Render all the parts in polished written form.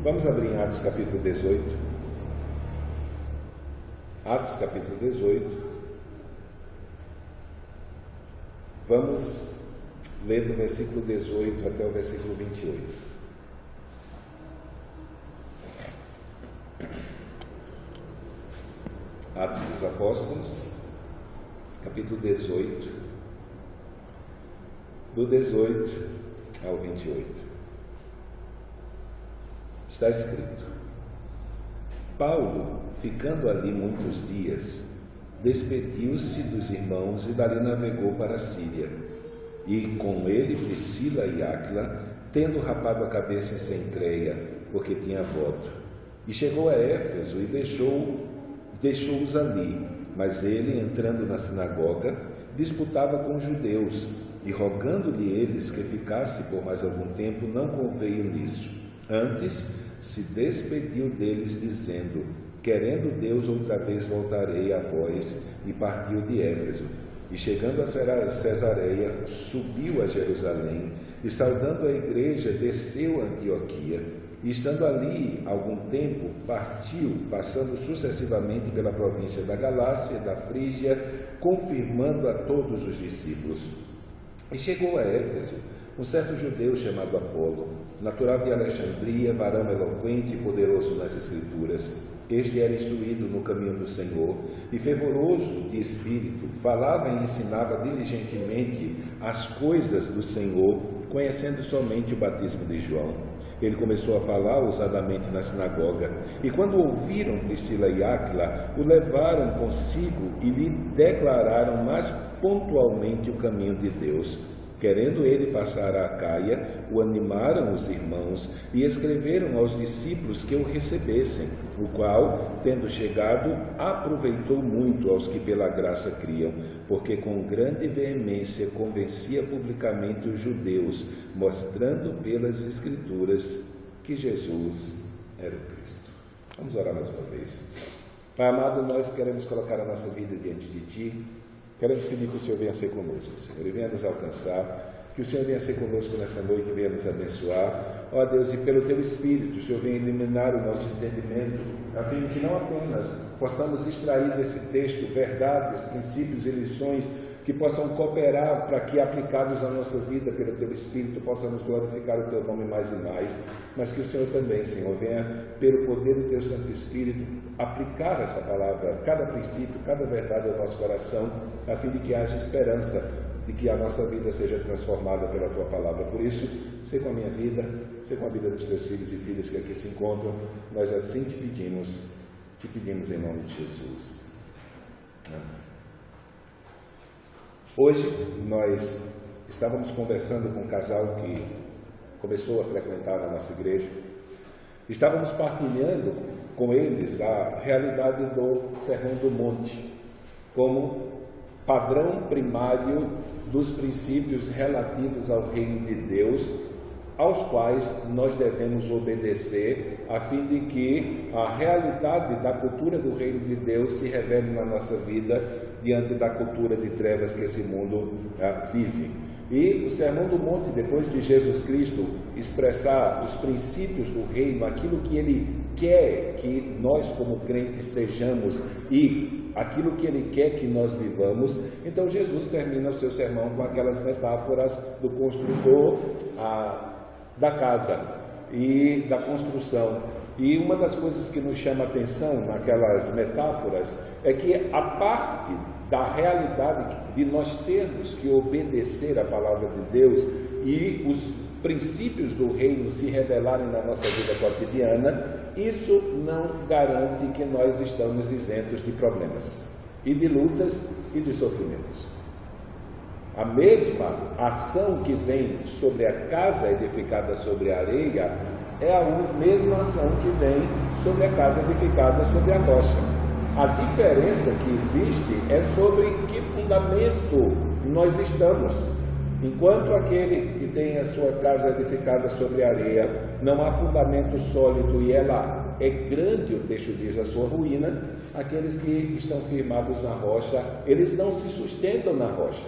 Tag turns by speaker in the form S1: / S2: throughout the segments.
S1: Vamos abrir em Atos capítulo 18. Atos capítulo 18. Vamos ler do versículo 18 até o versículo 28. Atos dos Apóstolos, capítulo 18, do 18 ao 28. Está escrito: Paulo, ficando ali muitos dias, despediu-se dos irmãos e dali navegou para a Síria. E com ele Priscila e Áquila, tendo rapado a cabeça em Cencreia, porque tinha voto. E chegou a Éfeso e deixou-os ali. Mas ele, entrando na sinagoga, disputava com os judeus, e rogando-lhe eles que ficasse por mais algum tempo, não conveio nisso. Antes, se despediu deles, dizendo: Querendo Deus, outra vez voltarei a vós, e partiu de Éfeso. E chegando a Cesareia, subiu a Jerusalém, e saudando a igreja, desceu a Antioquia. E estando ali algum tempo, partiu, passando sucessivamente pela província da Galácia, da Frígia, confirmando a todos os discípulos. E chegou a Éfeso um certo judeu chamado Apolo, natural de Alexandria, varão eloquente e poderoso nas Escrituras. Este era instruído no caminho do Senhor e fervoroso de espírito, falava e ensinava diligentemente as coisas do Senhor, conhecendo somente o batismo de João. Ele começou a falar ousadamente na sinagoga, e quando ouviram Priscila e Áquila, o levaram consigo e lhe declararam mais pontualmente o caminho de Deus. Querendo ele passar a Acaia, o animaram os irmãos e escreveram aos discípulos que o recebessem, o qual, tendo chegado, aproveitou muito aos que pela graça criam, porque com grande veemência convencia publicamente os judeus, mostrando pelas Escrituras que Jesus era o Cristo. Vamos orar mais uma vez. Pai amado, nós queremos colocar a nossa vida diante de Ti. Queremos pedir que o Senhor venha ser conosco, Senhor, e venha nos alcançar, que o Senhor venha ser conosco nessa noite, venha nos abençoar. Ó Deus, e pelo Teu Espírito, o Senhor venha iluminar o nosso entendimento, a fim de que não apenas possamos extrair desse texto verdades, princípios e lições que possam cooperar para que, aplicados à nossa vida pelo Teu Espírito, possamos glorificar o Teu nome mais e mais, mas que o Senhor também, Senhor, venha, pelo poder do Teu Santo Espírito, aplicar essa palavra, cada princípio, cada verdade ao nosso coração, a fim de que haja esperança de que a nossa vida seja transformada pela Tua palavra. Por isso, sei com a minha vida, sei com a vida dos Teus filhos e filhas que aqui se encontram, nós assim te pedimos em nome de Jesus. Amém. Hoje nós estávamos conversando com um casal que começou a frequentar a nossa igreja. Estávamos partilhando com eles a realidade do Sermão do Monte, como padrão primário dos princípios relativos ao reino de Deus, aos quais nós devemos obedecer, a fim de que a realidade da cultura do reino de Deus se revele na nossa vida diante da cultura de trevas que esse mundo vive. E o Sermão do Monte, depois de Jesus Cristo expressar os princípios do reino, aquilo que Ele quer que nós como crentes sejamos e aquilo que Ele quer que nós vivamos, então Jesus termina o seu sermão com aquelas metáforas do construtor da casa e da construção. E uma das coisas que nos chama a atenção naquelas metáforas é que a parte da realidade de nós termos que obedecer à palavra de Deus e os princípios do reino se revelarem na nossa vida cotidiana, isso não garante que nós estamos isentos de problemas e de lutas e de sofrimentos. A mesma ação que vem sobre a casa edificada sobre a areia é a mesma ação que vem sobre a casa edificada sobre a rocha. A diferença que existe é sobre que fundamento nós estamos. Enquanto aquele que tem a sua casa edificada sobre a areia não há fundamento sólido e ela é grande, o texto diz, a sua ruína, aqueles que estão firmados na rocha, eles não se sustentam na rocha,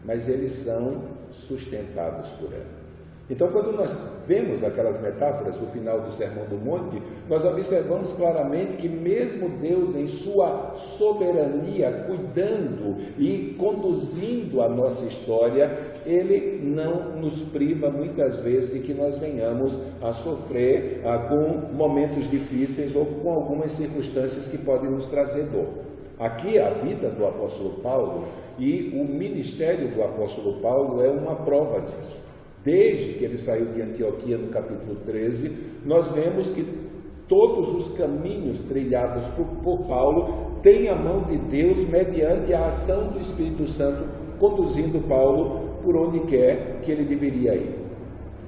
S1: mas eles são sustentados por ela. Então, quando nós vemos aquelas metáforas do final do Sermão do Monte, nós observamos claramente que mesmo Deus, em sua soberania, cuidando e conduzindo a nossa história, Ele não nos priva muitas vezes de que nós venhamos a sofrer com momentos difíceis ou com algumas circunstâncias que podem nos trazer dor. Aqui a vida do apóstolo Paulo e o ministério do apóstolo Paulo é uma prova disso. Desde que ele saiu de Antioquia, no capítulo 13, nós vemos que todos os caminhos trilhados por Paulo têm a mão de Deus mediante a ação do Espírito Santo, conduzindo Paulo por onde quer que ele deveria ir.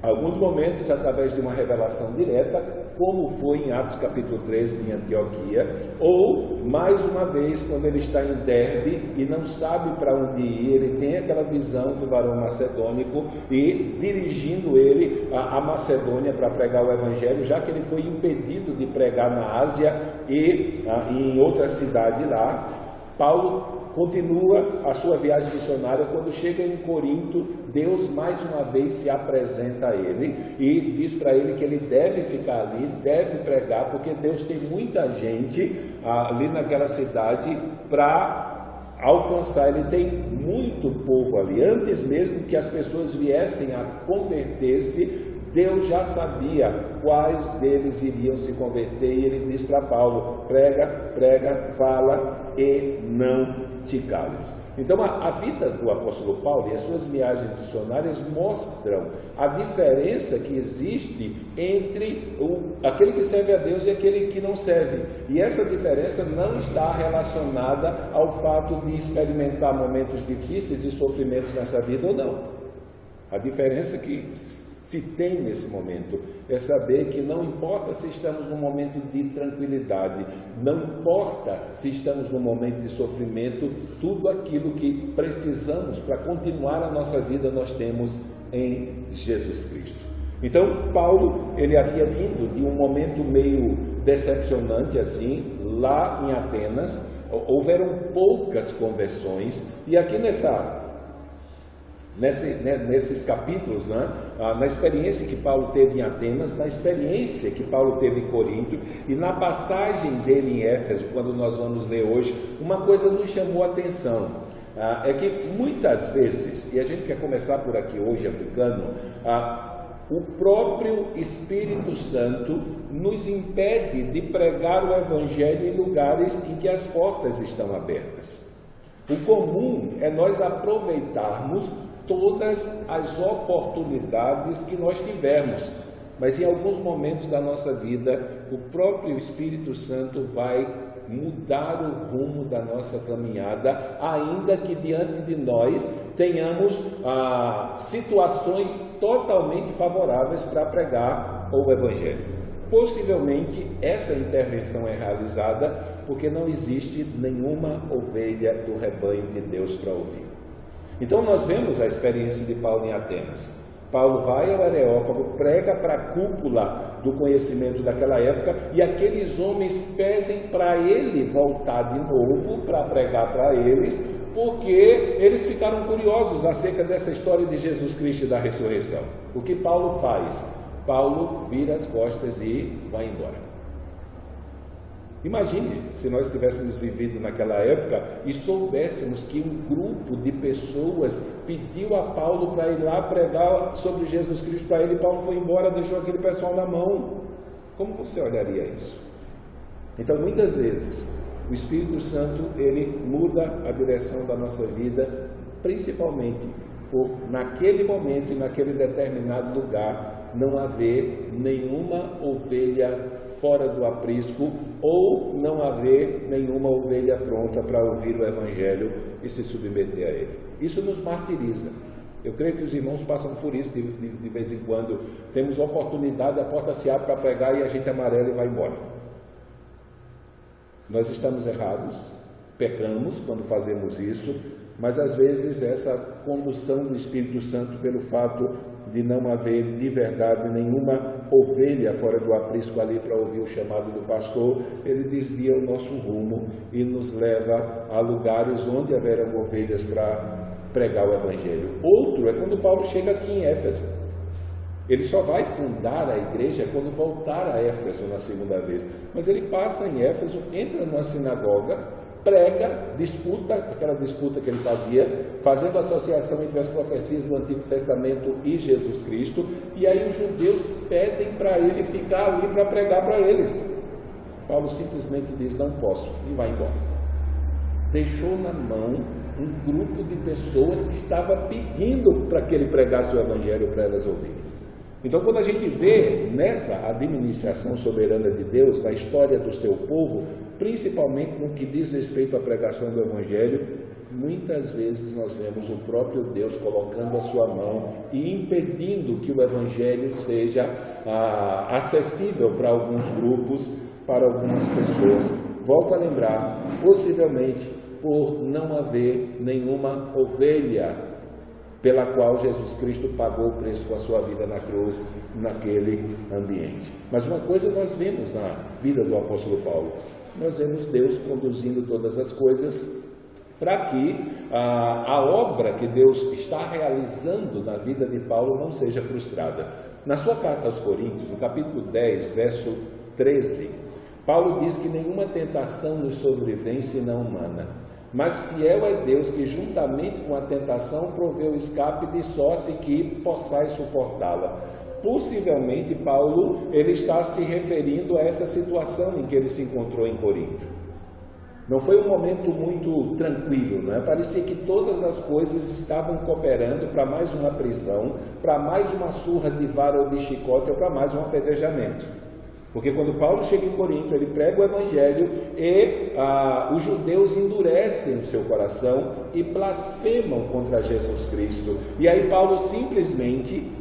S1: Alguns momentos através de uma revelação direta, como foi em Atos capítulo 13 em Antioquia, ou mais uma vez quando ele está em Derbe e não sabe para onde ir, ele tem aquela visão do varão macedônico e dirigindo ele à Macedônia para pregar o Evangelho, já que ele foi impedido de pregar na Ásia e em outra cidade lá. Paulo continua a sua viagem missionária. Quando chega em Corinto, Deus mais uma vez se apresenta a ele e diz para ele que ele deve ficar ali, deve pregar, porque Deus tem muita gente ali naquela cidade para alcançar. Ele tem muito povo ali. Antes mesmo que as pessoas viessem a converter-se, Deus já sabia quais deles iriam se converter e ele diz para Paulo: prega, prega, fala e não te cales. Então a vida do apóstolo Paulo e as suas viagens missionárias mostram a diferença que existe entre aquele que serve a Deus e aquele que não serve. E essa diferença não está relacionada ao fato de experimentar momentos difíceis e sofrimentos nessa vida ou não. A diferença que se tem nesse momento é saber que não importa se estamos num momento de tranquilidade, não importa se estamos num momento de sofrimento, tudo aquilo que precisamos para continuar a nossa vida nós temos em Jesus Cristo. Então Paulo, ele havia vindo de um momento meio decepcionante assim, lá em Atenas, houveram poucas conversões, e aqui nesses capítulos, na experiência que Paulo teve em Atenas, na experiência que Paulo teve em Corinto e na passagem dele em Éfeso, quando nós vamos ler hoje, uma coisa nos chamou a atenção, é que muitas vezes, e a gente quer começar por aqui hoje aplicando, o próprio Espírito Santo nos impede de pregar o Evangelho em lugares em que as portas estão abertas. O comum é nós aproveitarmos todas as oportunidades que nós tivermos, mas em alguns momentos da nossa vida, o próprio Espírito Santo vai mudar o rumo da nossa caminhada, ainda que diante de nós tenhamos situações totalmente favoráveis para pregar o Evangelho. Possivelmente essa intervenção é realizada porque não existe nenhuma ovelha do rebanho de Deus para ouvir. Então nós vemos a experiência de Paulo em Atenas. Paulo vai ao Areópago, prega para a cúpula do conhecimento daquela época, e aqueles homens pedem para ele voltar de novo para pregar para eles, porque eles ficaram curiosos acerca dessa história de Jesus Cristo e da ressurreição. O que Paulo faz? Paulo vira as costas e vai embora. Imagine se nós tivéssemos vivido naquela época e soubéssemos que um grupo de pessoas pediu a Paulo para ir lá pregar sobre Jesus Cristo para ele, e Paulo foi embora, deixou aquele pessoal na mão. Como você olharia isso? Então, muitas vezes, o Espírito Santo, ele muda a direção da nossa vida, principalmente por, naquele momento e naquele determinado lugar, não haver nenhuma ovelha fora do aprisco, ou não haver nenhuma ovelha pronta para ouvir o Evangelho e se submeter a ele. Isso nos martiriza. Eu creio que os irmãos passam por isso de vez em quando. Temos oportunidade, a porta se abre para pregar e a gente amarela e vai embora. Nós estamos errados, pecamos quando fazemos isso, mas às vezes essa condução do Espírito Santo, pelo fato de não haver de verdade nenhuma ovelha fora do aprisco ali para ouvir o chamado do pastor, ele desvia o nosso rumo e nos leva a lugares onde haverão ovelhas para pregar o Evangelho. Outro é quando Paulo chega aqui em Éfeso. Ele só vai fundar a igreja quando voltar a Éfeso na segunda vez. Mas ele passa em Éfeso, entra numa sinagoga, prega, disputa, aquela disputa que ele fazia, fazendo associação entre as profecias do Antigo Testamento e Jesus Cristo, e aí os judeus pedem para ele ficar ali para pregar para eles. Paulo simplesmente diz: não posso, e vai embora. Deixou na mão um grupo de pessoas que estava pedindo para que ele pregasse o Evangelho para elas ouvirem. Então, quando a gente vê nessa administração soberana de Deus, na história do seu povo, principalmente no que diz respeito à pregação do Evangelho, muitas vezes nós vemos o próprio Deus colocando a sua mão e impedindo que o Evangelho seja acessível para alguns grupos, para algumas pessoas. Volto a lembrar, possivelmente por não haver nenhuma ovelha pela qual Jesus Cristo pagou o preço com a sua vida na cruz, naquele ambiente. Mas uma coisa nós vemos na vida do apóstolo Paulo: nós vemos Deus conduzindo todas as coisas para que a obra que Deus está realizando na vida de Paulo não seja frustrada. Na sua carta aos Coríntios, no capítulo 10, verso 13, Paulo diz que nenhuma tentação nos sobrevém senão humana. Mas fiel é Deus, que juntamente com a tentação provê o escape, de sorte que possais suportá-la. Possivelmente Paulo ele está se referindo a essa situação em que ele se encontrou em Corinto. Não foi um momento muito tranquilo, não é? Parecia que todas as coisas estavam cooperando para mais uma prisão, para mais uma surra de vara ou de chicote, ou para mais um apedrejamento. Porque quando Paulo chega em Corinto, ele prega o Evangelho e os judeus endurecem o seu coração e blasfemam contra Jesus Cristo. E aí Paulo simplesmente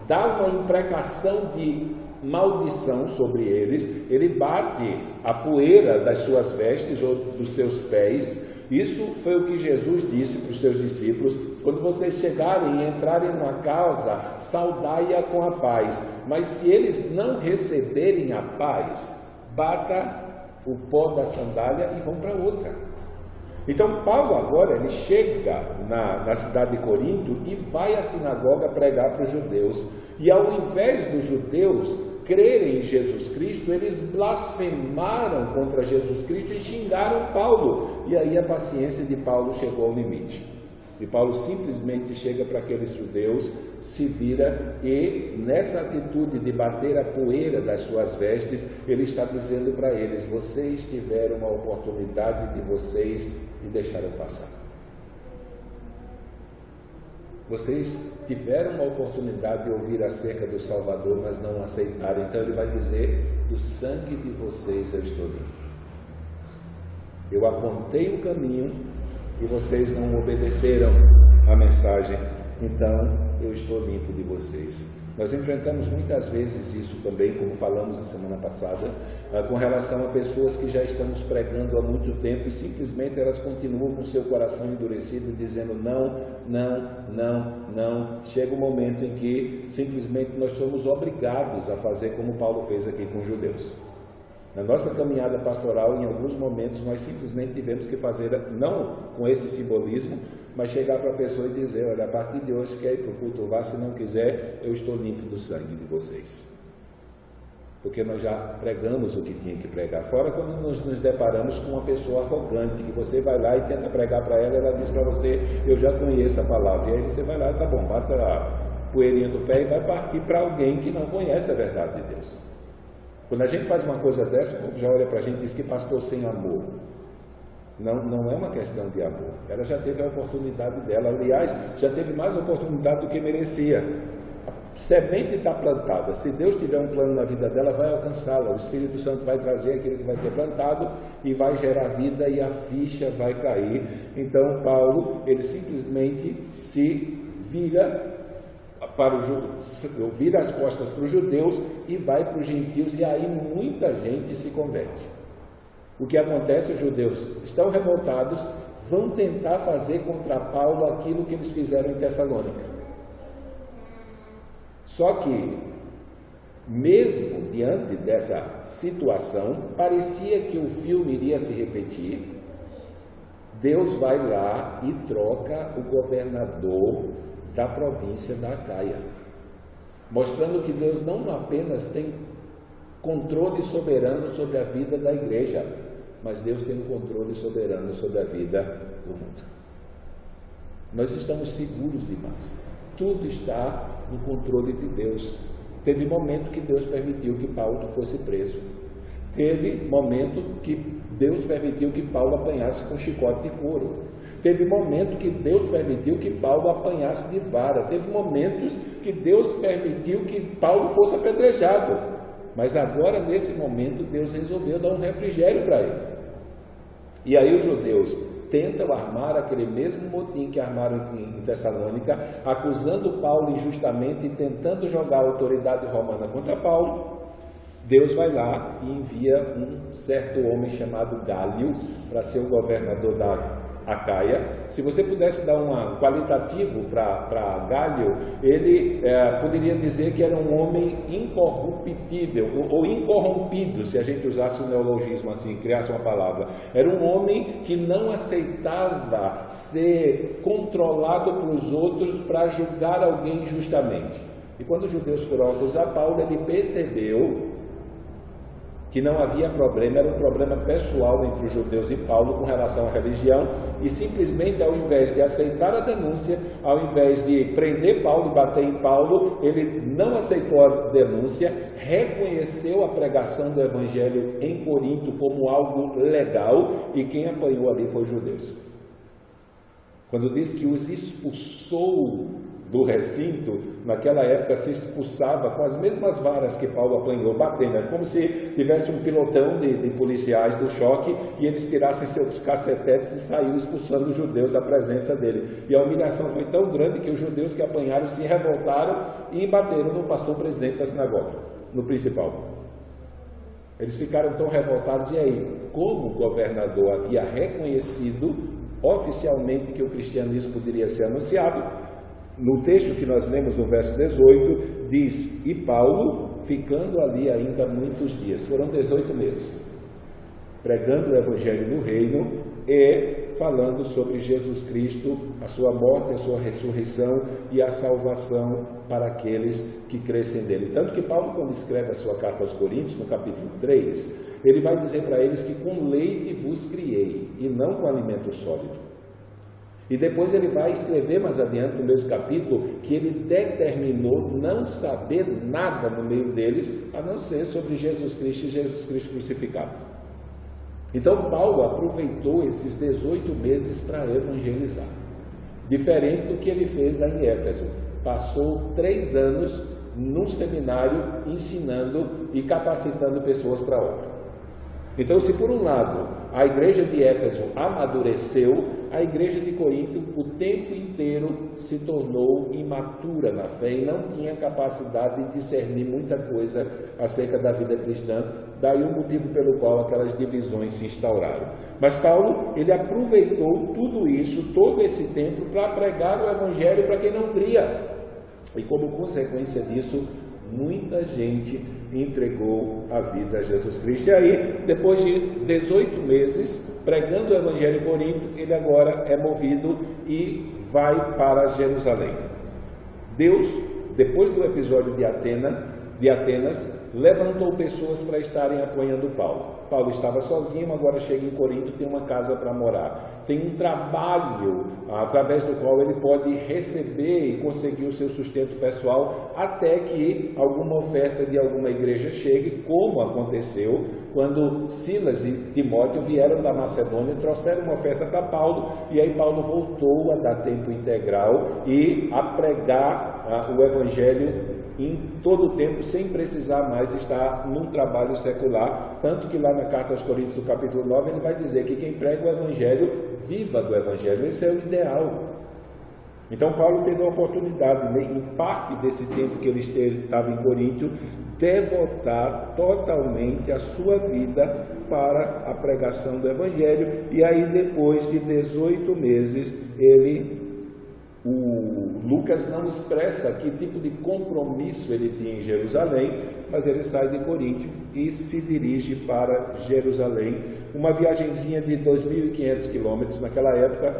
S1: dá uma imprecação de maldição sobre eles, ele bate a poeira das suas vestes ou dos seus pés. Isso foi o que Jesus disse para os seus discípulos: quando vocês chegarem e entrarem numa casa, saudai-a com a paz, mas se eles não receberem a paz, bata o pó da sandália e vão para outra. Então Paulo agora ele chega na cidade de Corinto e vai à sinagoga pregar para os judeus, e ao invés dos judeus crerem em Jesus Cristo, eles blasfemaram contra Jesus Cristo e xingaram Paulo. E aí a paciência de Paulo chegou ao limite. E Paulo simplesmente chega para aqueles judeus, se vira e, nessa atitude de bater a poeira das suas vestes, ele está dizendo para eles: vocês tiveram a oportunidade de vocês e deixaram passar. Vocês tiveram a oportunidade de ouvir acerca do Salvador, mas não aceitaram. Então ele vai dizer: do sangue de vocês eu estou limpo. Eu apontei o caminho e vocês não obedeceram à mensagem, então eu estou limpo de vocês. Nós enfrentamos muitas vezes isso também, como falamos na semana passada, com relação a pessoas que já estamos pregando há muito tempo e simplesmente elas continuam com seu coração endurecido, dizendo não, não, não, não. Chega um momento em que simplesmente nós somos obrigados a fazer como Paulo fez aqui com os judeus. Na nossa caminhada pastoral, em alguns momentos, nós simplesmente tivemos que fazer, não com esse simbolismo, mas chegar para a pessoa e dizer: olha, a partir de hoje quer ir para o culto, vá, se não quiser, eu estou limpo do sangue de vocês. Porque nós já pregamos o que tinha que pregar. Fora quando nos deparamos com uma pessoa arrogante, que você vai lá e tenta pregar para ela, ela diz para você: eu já conheço a palavra. E aí você vai lá, tá bom, bata a poeirinha do pé e vai partir para alguém que não conhece a verdade de Deus. Quando a gente faz uma coisa dessa, o povo já olha para a gente e diz que pastor sem amor. Não é uma questão de amor. Ela já teve a oportunidade dela. Aliás, já teve mais oportunidade do que merecia. A semente está plantada. Se Deus tiver um plano na vida dela, vai alcançá-la. O Espírito Santo vai trazer aquilo que vai ser plantado e vai gerar vida e a ficha vai cair. Então, Paulo, ele simplesmente se vira vira as costas para os judeus e vai para os gentios, e aí muita gente se converte. O que acontece? Os judeus estão revoltados, vão tentar fazer contra Paulo aquilo que eles fizeram em Tessalônica. Só que, mesmo diante dessa situação, parecia que o filme iria se repetir. Deus vai lá e troca o governador da província da Acaia. mostrando que Deus não apenas tem controle soberano sobre a vida da igreja, mas Deus tem um controle soberano sobre a vida do mundo. Nós estamos seguros demais. Tudo está no controle de Deus. Teve momento que Deus permitiu que Paulo fosse preso. Teve momento que Deus permitiu que Paulo apanhasse com chicote de couro. Teve momento que Deus permitiu que Paulo apanhasse de vara. Teve momentos que Deus permitiu que Paulo fosse apedrejado. Mas agora, nesse momento, Deus resolveu dar um refrigério para ele. E aí os judeus tentam armar aquele mesmo motim que armaram em Tessalônica, acusando Paulo injustamente e tentando jogar a autoridade romana contra Paulo. Deus vai lá e envia um certo homem chamado Gálio para ser o governador da Acaia. Se você pudesse dar um qualitativo para Gálio, ele poderia dizer que era um homem incorruptível, ou incorrompido, se a gente usasse um neologismo assim, criasse uma palavra. Era um homem que não aceitava ser controlado pelos outros para julgar alguém injustamente. E quando os judeus foram acusar Paulo, ele percebeu que não havia problema, era um problema pessoal entre os judeus e Paulo com relação à religião, e simplesmente ao invés de aceitar a denúncia, ao invés de prender Paulo e bater em Paulo, ele não aceitou a denúncia, reconheceu a pregação do evangelho em Corinto como algo legal, e quem apanhou ali foi os judeus. Quando diz que os expulsou do recinto, naquela época se expulsava com as mesmas varas que Paulo apanhou, batendo. É como se tivesse um pilotão de policiais do choque e eles tirassem seus cacetetes e saíram expulsando os judeus da presença dele. E a humilhação foi tão grande que os judeus que apanharam se revoltaram e bateram no pastor presidente da sinagoga, no principal. Eles ficaram tão revoltados, e aí, como o governador havia reconhecido oficialmente que o cristianismo poderia ser anunciado, no texto que nós lemos no verso 18, diz: e Paulo, ficando ali ainda muitos dias, foram 18 meses, pregando o evangelho do reino e falando sobre Jesus Cristo, a sua morte, a sua ressurreição e a salvação para aqueles que crescem dele. Tanto que Paulo, quando escreve a sua carta aos Coríntios, no capítulo 3, ele vai dizer para eles que com leite vos criei, e não com alimento sólido. E depois ele vai escrever mais adiante no mesmo capítulo que ele determinou não saber nada no meio deles, a não ser sobre Jesus Cristo e Jesus Cristo crucificado. Então Paulo aproveitou esses 18 meses para evangelizar, diferente do que ele fez lá em Éfeso. Passou 3 anos num seminário ensinando e capacitando pessoas para a obra. Então, se por um lado a igreja de Éfeso amadureceu, a igreja de Corinto o tempo inteiro se tornou imatura na fé e não tinha capacidade de discernir muita coisa acerca da vida cristã, daí o motivo pelo qual aquelas divisões se instauraram. Mas Paulo, ele aproveitou tudo isso, todo esse tempo, para pregar o evangelho para quem não cria. E como consequência disso, muita gente entregou a vida a Jesus Cristo. E aí, depois de 18 meses pregando o evangelho em Corinto, ele agora é movido e vai para Jerusalém. Deus, depois do episódio de Atenas, levantou pessoas para estarem apoiando Paulo. Paulo estava sozinho, agora chega em Corinto, tem uma casa para morar. Tem um trabalho através do qual ele pode receber e conseguir o seu sustento pessoal até que alguma oferta de alguma igreja chegue, como aconteceu quando Silas e Timóteo vieram da Macedônia e trouxeram uma oferta para Paulo, e aí Paulo voltou a dar tempo integral e a pregar o evangelho em todo o tempo, sem precisar mais estar num trabalho secular, tanto que lá na carta aos Coríntios, no capítulo 9, ele vai dizer que quem prega o evangelho, viva do evangelho. Esse é o ideal. Então Paulo teve a oportunidade, em parte desse tempo que ele estava em Corinto, devotar totalmente a sua vida para a pregação do evangelho. E aí, depois de 18 meses, Lucas não expressa que tipo de compromisso ele tinha em Jerusalém, mas ele sai de Corinto e se dirige para Jerusalém, uma viagenzinha de 2.500 quilômetros. Naquela época,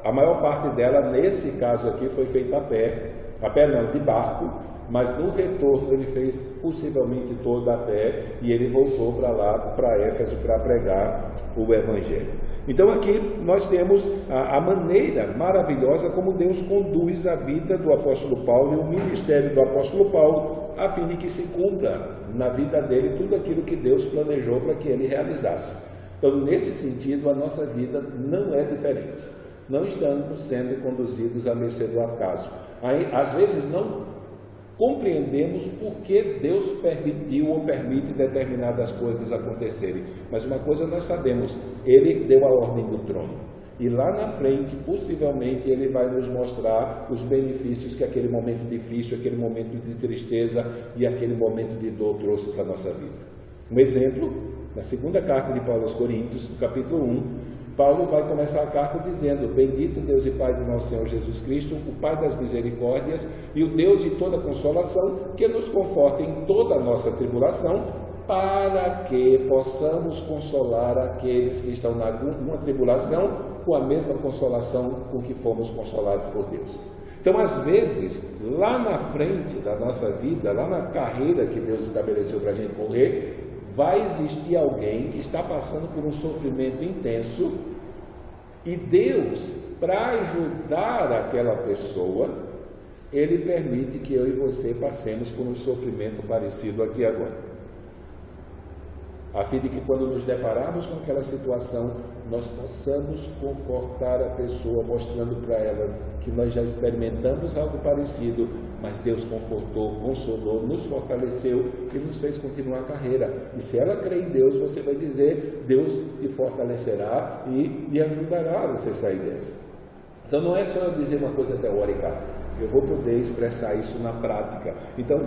S1: a maior parte dela, nesse caso aqui, foi feita a pé. A pé não, de barco, mas no retorno ele fez possivelmente todo a pé e ele voltou para lá, para Éfeso, para pregar o Evangelho. Então aqui nós temos a maneira maravilhosa como Deus conduz a vida do apóstolo Paulo e o ministério do apóstolo Paulo, a fim de que se cumpra na vida dele tudo aquilo que Deus planejou para que ele realizasse. Então, nesse sentido, a nossa vida não é diferente. Não estamos sendo conduzidos à mercê do acaso. Às vezes não compreendemos por que Deus permitiu ou permite determinadas coisas acontecerem. Mas uma coisa nós sabemos, Ele deu a ordem do trono. E lá na frente, possivelmente, Ele vai nos mostrar os benefícios que aquele momento difícil, aquele momento de tristeza e aquele momento de dor trouxe para a nossa vida. Um exemplo, na segunda carta de Paulo aos Coríntios, no capítulo 1, Paulo vai começar a carta dizendo: bendito Deus e Pai do nosso Senhor Jesus Cristo, o Pai das misericórdias e o Deus de toda consolação, que nos conforta em toda a nossa tribulação, para que possamos consolar aqueles que estão na alguma tribulação com a mesma consolação com que fomos consolados por Deus. Então, às vezes, lá na frente da nossa vida, lá na carreira que Deus estabeleceu para a gente correr, vai existir alguém que está passando por um sofrimento intenso e Deus, para ajudar aquela pessoa, Ele permite que eu e você passemos por um sofrimento parecido aqui agora. A fim de que quando nos depararmos com aquela situação, nós possamos confortar a pessoa, mostrando para ela que nós já experimentamos algo parecido, mas Deus confortou, consolou, nos fortaleceu e nos fez continuar a carreira. E se ela crê em Deus, você vai dizer: Deus te fortalecerá e lhe ajudará a você sair dessa. Então não é só eu dizer uma coisa teórica, eu vou poder expressar isso na prática. Então,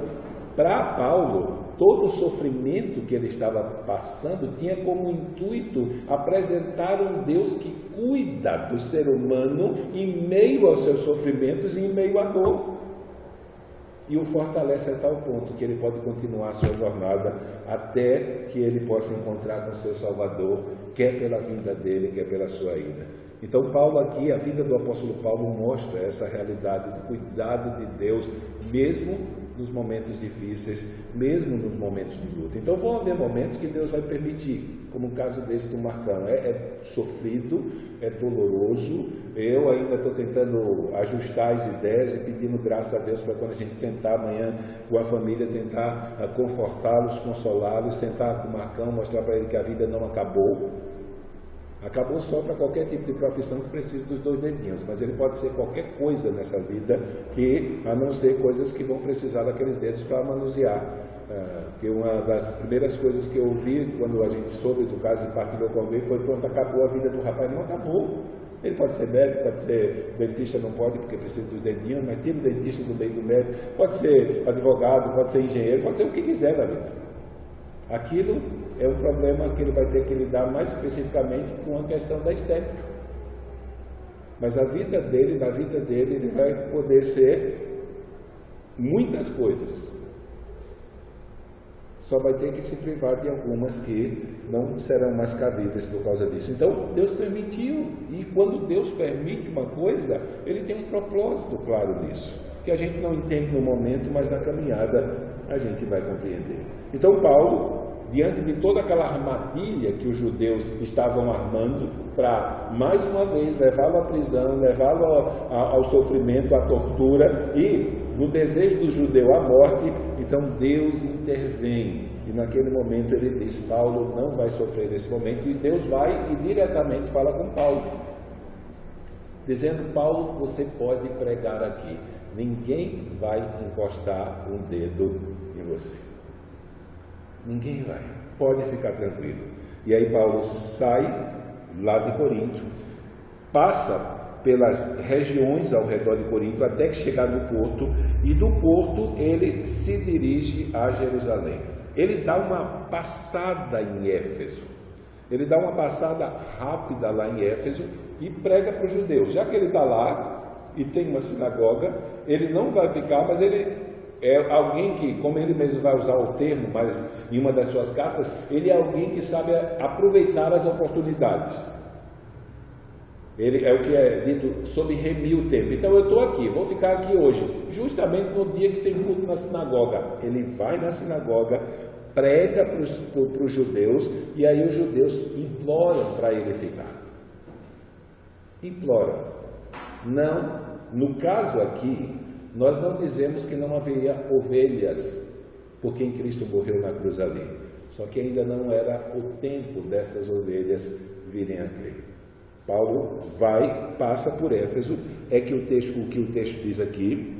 S1: para Paulo, todo o sofrimento que ele estava passando tinha como intuito apresentar um Deus que cuida do ser humano em meio aos seus sofrimentos e em meio à dor. E o fortalece a tal ponto que ele pode continuar a sua jornada até que ele possa encontrar com seu Salvador, quer pela vinda dele, quer pela sua ida. Então Paulo aqui, a vida do apóstolo Paulo mostra essa realidade do cuidado de Deus, mesmo nos momentos difíceis, mesmo nos momentos de luta. Então vão haver momentos que Deus vai permitir, como o caso desse do Marcão. É sofrido, é doloroso. Eu ainda estou tentando ajustar as ideias e pedindo graça a Deus para quando a gente sentar amanhã com a família, tentar confortá-los, consolá-los, sentar com o Marcão, mostrar para ele que a vida não acabou. Acabou só para qualquer tipo de profissão que precise dos 2 dedinhos, mas ele pode ser qualquer coisa nessa vida, a não ser coisas que vão precisar daqueles dedos para manusear. Que uma das primeiras coisas que eu ouvi quando a gente soube do caso e partilhou com alguém foi: pronto, acabou a vida do rapaz. Não acabou. Ele pode ser médico, pode ser dentista, não pode porque precisa dos dedinhos, mas tira o dentista do meio do médico, pode ser advogado, pode ser engenheiro, pode ser o que quiser na vida. Aquilo é um problema que ele vai ter que lidar mais especificamente com a questão da estética. Mas a vida dele, na vida dele, ele vai poder ser muitas coisas. Só vai ter que se privar de algumas que não serão mais cabíveis por causa disso. Então, Deus permitiu. E quando Deus permite uma coisa, Ele tem um propósito claro nisso, que a gente não entende no momento, mas na caminhada a gente vai compreender. Então Paulo, diante de toda aquela armadilha que os judeus estavam armando para, mais uma vez, levá-lo à prisão, levá-lo ao sofrimento, à tortura e, no desejo do judeu, à morte, então Deus intervém. E naquele momento ele diz: Paulo não vai sofrer nesse momento. E Deus vai e diretamente fala com Paulo, dizendo: Paulo, você pode pregar aqui. Ninguém vai encostar um dedo em você. Ninguém vai. Pode ficar tranquilo. E aí Paulo sai lá de Corinto, passa pelas regiões ao redor de Corinto até que chegar no porto, e do porto ele se dirige a Jerusalém. Ele dá uma passada em Éfeso. Ele dá uma passada rápida lá em Éfeso e prega para os judeus. Já que ele está lá e tem uma sinagoga, ele não vai ficar, mas ele é alguém que, como ele mesmo vai usar o termo, mas em uma das suas cartas, ele é alguém que sabe aproveitar as oportunidades. Ele é o que é dito sobre remir o tempo. Então eu estou aqui, vou ficar aqui hoje, justamente no dia que tem culto na sinagoga. Ele vai na sinagoga, prega para os judeus, e aí os judeus imploram para ele ficar. Imploram. Não, no caso aqui, nós não dizemos que não haveria ovelhas por quem Cristo morreu na cruz ali. Só que ainda não era o tempo dessas ovelhas virem a crer. Paulo passa por Éfeso, o que o texto diz aqui.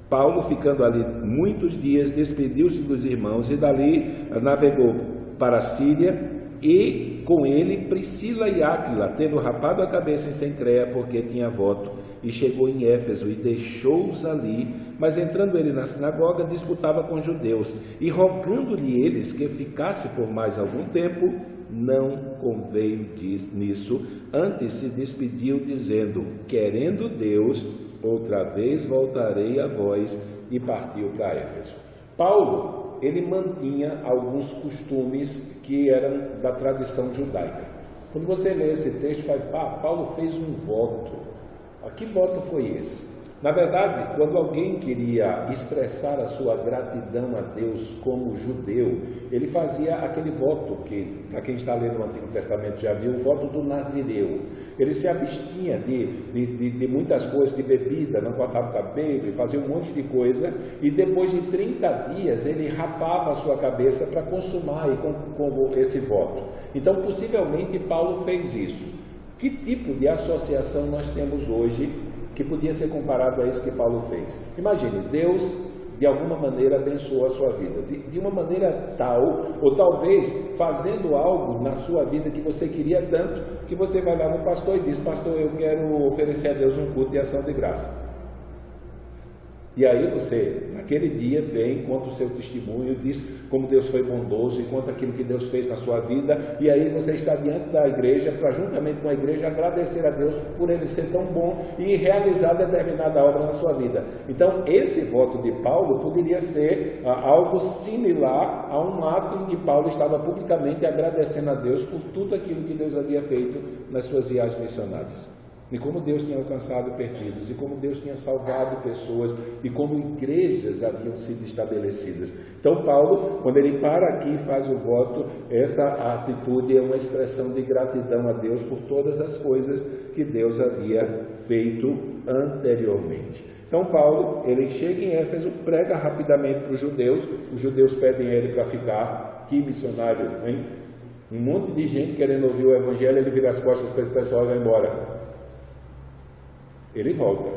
S1: Paulo, ficando ali muitos dias, despediu-se dos irmãos e dali navegou para a Síria, e com ele Priscila e Áquila, tendo rapado a cabeça em Cencreia, porque tinha voto, e chegou em Éfeso e deixou-os ali. Mas entrando ele na sinagoga, disputava com os judeus, e rogando-lhe eles que ficasse por mais algum tempo, não conveio nisso. Antes se despediu, dizendo: querendo Deus, outra vez voltarei a vós, e partiu para Éfeso. Paulo, ele mantinha alguns costumes que eram da tradição judaica. Quando você lê esse texto, vai, Paulo fez um voto. Que voto foi esse? Na verdade, quando alguém queria expressar a sua gratidão a Deus como judeu, ele fazia aquele voto que, para quem está lendo o Antigo Testamento já viu, o voto do Nazireu. Ele se abstinha de muitas coisas, de bebida, não cortava o cabelo, fazia um monte de coisa, e depois de 30 dias ele rapava a sua cabeça para consumar com esse voto. Então, possivelmente, Paulo fez isso. Que tipo de associação nós temos hoje que podia ser comparado a isso que Paulo fez? Imagine, Deus de alguma maneira abençoou a sua vida, de uma maneira tal, ou talvez fazendo algo na sua vida que você queria tanto, que você vai lá no pastor e diz: pastor, eu quero oferecer a Deus um culto de ação de graça. E aí você, naquele dia, vem, conta o seu testemunho, diz como Deus foi bondoso e conta aquilo que Deus fez na sua vida, e aí você está diante da igreja para, juntamente com a igreja, agradecer a Deus por ele ser tão bom e realizar determinada obra na sua vida. Então, esse voto de Paulo poderia ser algo similar a um ato em que Paulo estava publicamente agradecendo a Deus por tudo aquilo que Deus havia feito nas suas viagens missionárias. E como Deus tinha alcançado perdidos, e como Deus tinha salvado pessoas, e como igrejas haviam sido estabelecidas. Então Paulo, quando ele para aqui e faz o voto, essa atitude é uma expressão de gratidão a Deus por todas as coisas que Deus havia feito anteriormente. Então Paulo, ele chega em Éfeso, prega rapidamente para os judeus pedem a ele para ficar. Que missionário, hein? Um monte de gente querendo ouvir o evangelho, ele vira as costas para esse pessoal e vai embora. Ele volta.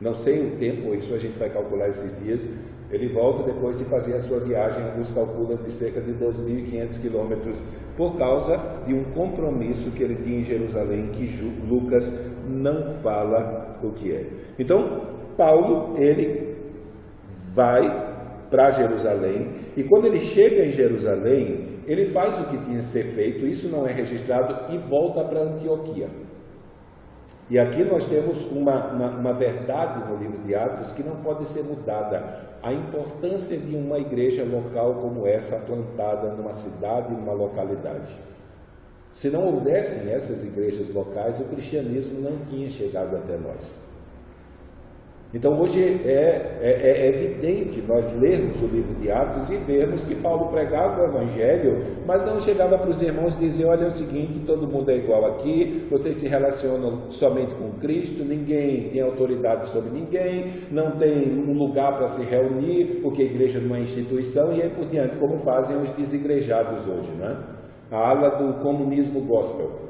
S1: Não sei o tempo, isso a gente vai calcular esses dias. Ele volta depois de fazer a sua viagem, alguns calculam de cerca de 2.500 quilômetros, por causa de um compromisso que ele tinha em Jerusalém, que Lucas não fala o que é. Então, Paulo, ele vai para Jerusalém, e quando ele chega em Jerusalém, ele faz o que tinha que ser feito, isso não é registrado, e volta para Antioquia. E aqui nós temos uma verdade no livro de Atos que não pode ser mudada. A importância de uma igreja local como essa, plantada numa cidade, numa localidade. Se não houvessem essas igrejas locais, o cristianismo não tinha chegado até nós. Então hoje é evidente nós lermos o livro de Atos e vermos que Paulo pregava o Evangelho, mas não chegava para os irmãos e dizia: olha, é o seguinte, todo mundo é igual aqui, vocês se relacionam somente com Cristo, ninguém tem autoridade sobre ninguém, não tem um lugar para se reunir, porque a igreja não é instituição, e aí por diante, como fazem os desigrejados hoje, né? A ala do comunismo gospel.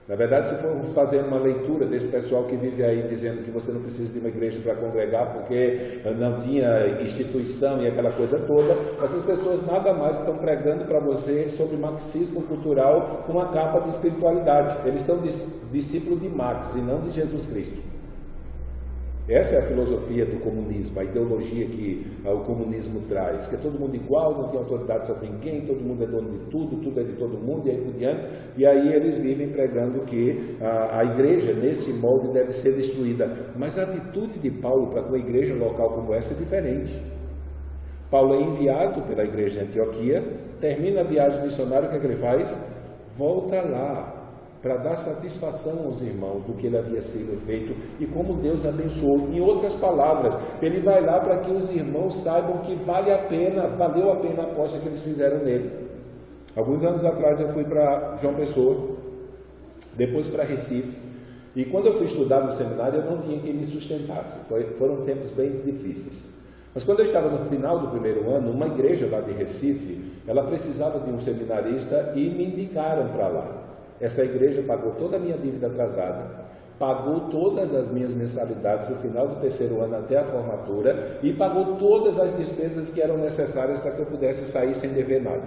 S1: Na verdade, se formos fazer uma leitura desse pessoal que vive aí dizendo que você não precisa de uma igreja para congregar porque não tinha instituição e aquela coisa toda, essas pessoas nada mais estão pregando para você sobre marxismo cultural com uma capa de espiritualidade. Eles são discípulos de Marx e não de Jesus Cristo. Essa é a filosofia do comunismo, a ideologia que o comunismo traz, que é todo mundo igual, não tem autoridade sobre ninguém, todo mundo é dono de tudo, tudo é de todo mundo, e aí por diante. E aí eles vivem pregando que a igreja, nesse molde, deve ser destruída. Mas a atitude de Paulo para com a igreja local como essa é diferente. Paulo é enviado pela igreja de Antioquia, termina a viagem missionária, o que é que ele faz? volta lá para dar satisfação aos irmãos do que ele havia sido feito e como Deus abençoou. Em outras palavras, ele vai lá para que os irmãos saibam que valeu a pena a aposta que eles fizeram nele. Alguns anos atrás eu fui para João Pessoa, depois para Recife, e quando eu fui estudar no seminário eu não tinha quem me sustentasse. Foram tempos bem difíceis. Mas quando eu estava no final do primeiro ano, uma igreja lá de Recife, ela precisava de um seminarista e me indicaram para lá. Essa igreja pagou toda a minha dívida atrasada, pagou todas as minhas mensalidades no final do terceiro ano até a formatura e pagou todas as despesas que eram necessárias para que eu pudesse sair sem dever nada.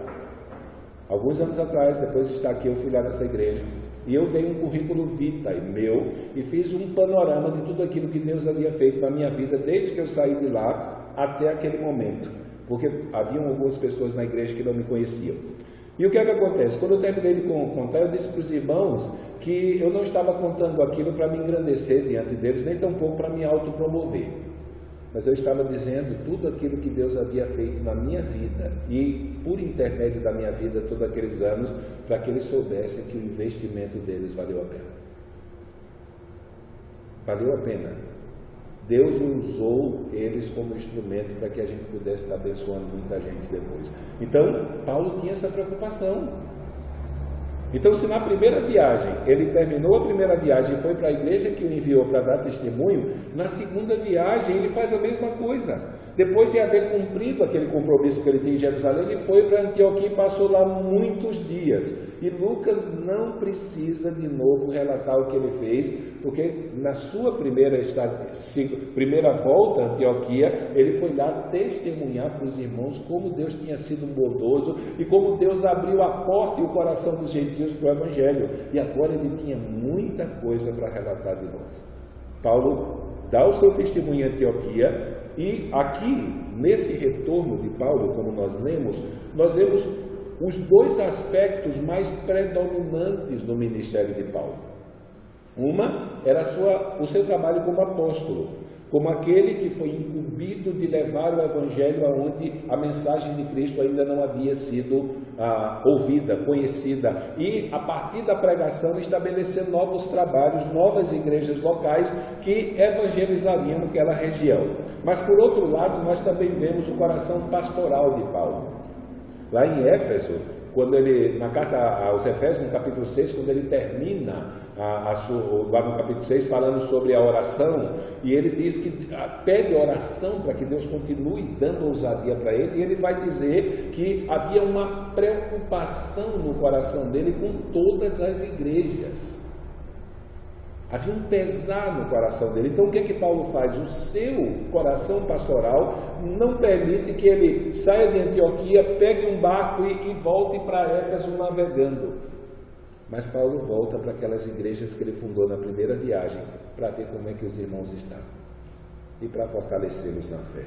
S1: Alguns anos atrás, depois de estar aqui, eu fui lá nessa igreja e eu dei um currículo vitae meu e fiz um panorama de tudo aquilo que Deus havia feito na minha vida desde que eu saí de lá até aquele momento, porque haviam algumas pessoas na igreja que não me conheciam. E o que é que acontece? Quando eu terminei de contar, eu disse para os irmãos que eu não estava contando aquilo para me engrandecer diante deles, nem tampouco para me autopromover. Mas eu estava dizendo tudo aquilo que Deus havia feito na minha vida e por intermédio da minha vida todos aqueles anos, para que eles soubessem que o investimento deles valeu a pena. Valeu a pena. Deus usou eles como instrumento para que a gente pudesse estar abençoando muita gente depois. Então, Paulo tinha essa preocupação. Então, se na primeira viagem, ele terminou a primeira viagem e foi para a igreja que o enviou para dar testemunho, na segunda viagem ele faz a mesma coisa. Depois de haver cumprido aquele compromisso que ele tinha em Jerusalém, ele foi para Antioquia e passou lá muitos dias. E Lucas não precisa de novo relatar o que ele fez, porque na sua primeira volta a Antioquia, ele foi lá testemunhar para os irmãos como Deus tinha sido bondoso e como Deus abriu a porta e o coração dos gentios para o Evangelho. E agora ele tinha muita coisa para relatar de novo. Paulo dá o seu testemunho em Antioquia e aqui, nesse retorno de Paulo, como nós lemos, nós vemos os dois aspectos mais predominantes do ministério de Paulo. Uma era o seu trabalho como apóstolo, como aquele que foi incumbido de levar o Evangelho aonde a mensagem de Cristo ainda não havia sido ouvida, conhecida, e a partir da pregação estabelecer novos trabalhos, novas igrejas locais que evangelizariam naquela região. Mas por outro lado, nós também vemos o coração pastoral de Paulo. Lá em Éfeso, quando ele, na carta aos Efésios, no capítulo 6, quando ele termina lá no capítulo 6, falando sobre a oração, e ele diz que pede oração para que Deus continue dando ousadia para ele, e ele vai dizer que havia uma preocupação no coração dele com todas as igrejas. Havia um pesar no coração dele. Então o que é que Paulo faz? O seu coração pastoral não permite que ele saia de Antioquia, pegue um barco e volte para Éfeso navegando. Mas Paulo volta para aquelas igrejas que ele fundou na primeira viagem, para ver como é que os irmãos estavam e para fortalecê-los na fé.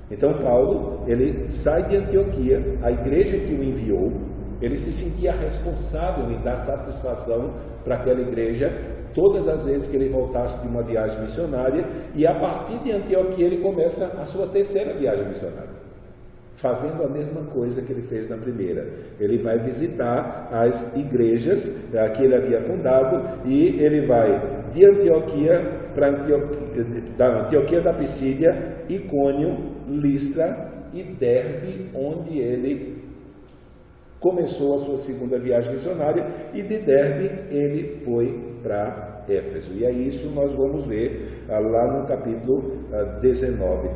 S1: Então Paulo, ele sai de Antioquia, a igreja que o enviou, ele se sentia responsável em dar satisfação para aquela igreja todas as vezes que ele voltasse de uma viagem missionária, e a partir de Antioquia ele começa a sua terceira viagem missionária, fazendo a mesma coisa que ele fez na primeira. Ele vai visitar as igrejas que ele havia fundado, e ele vai de Antioquia para Antioquia da Pisídia, Icônio, Listra e Derbe, onde ele começou a sua segunda viagem missionária, e de Derbe ele foi para Éfeso. E é isso que nós vamos ver lá no capítulo 19,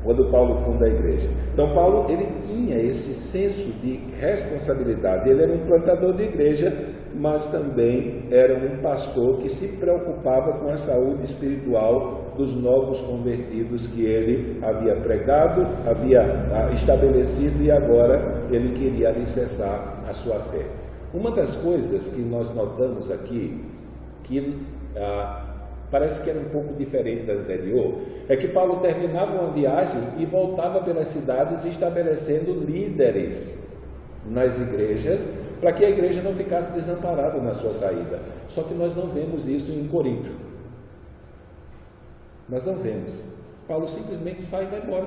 S1: quando Paulo funda a igreja. Então Paulo, ele tinha esse senso de responsabilidade. Ele era um plantador de igreja, mas também era um pastor que se preocupava com a saúde espiritual dos novos convertidos que ele havia pregado, havia estabelecido, e agora ele queria alicerçar a sua fé. Uma das coisas que nós notamos aqui, que parece que era um pouco diferente da anterior, é que Paulo terminava uma viagem e voltava pelas cidades estabelecendo líderes nas igrejas, para que a igreja não ficasse desamparada na sua saída. Só que nós não vemos isso em Corinto. Nós não vemos. Paulo simplesmente sai e vai embora.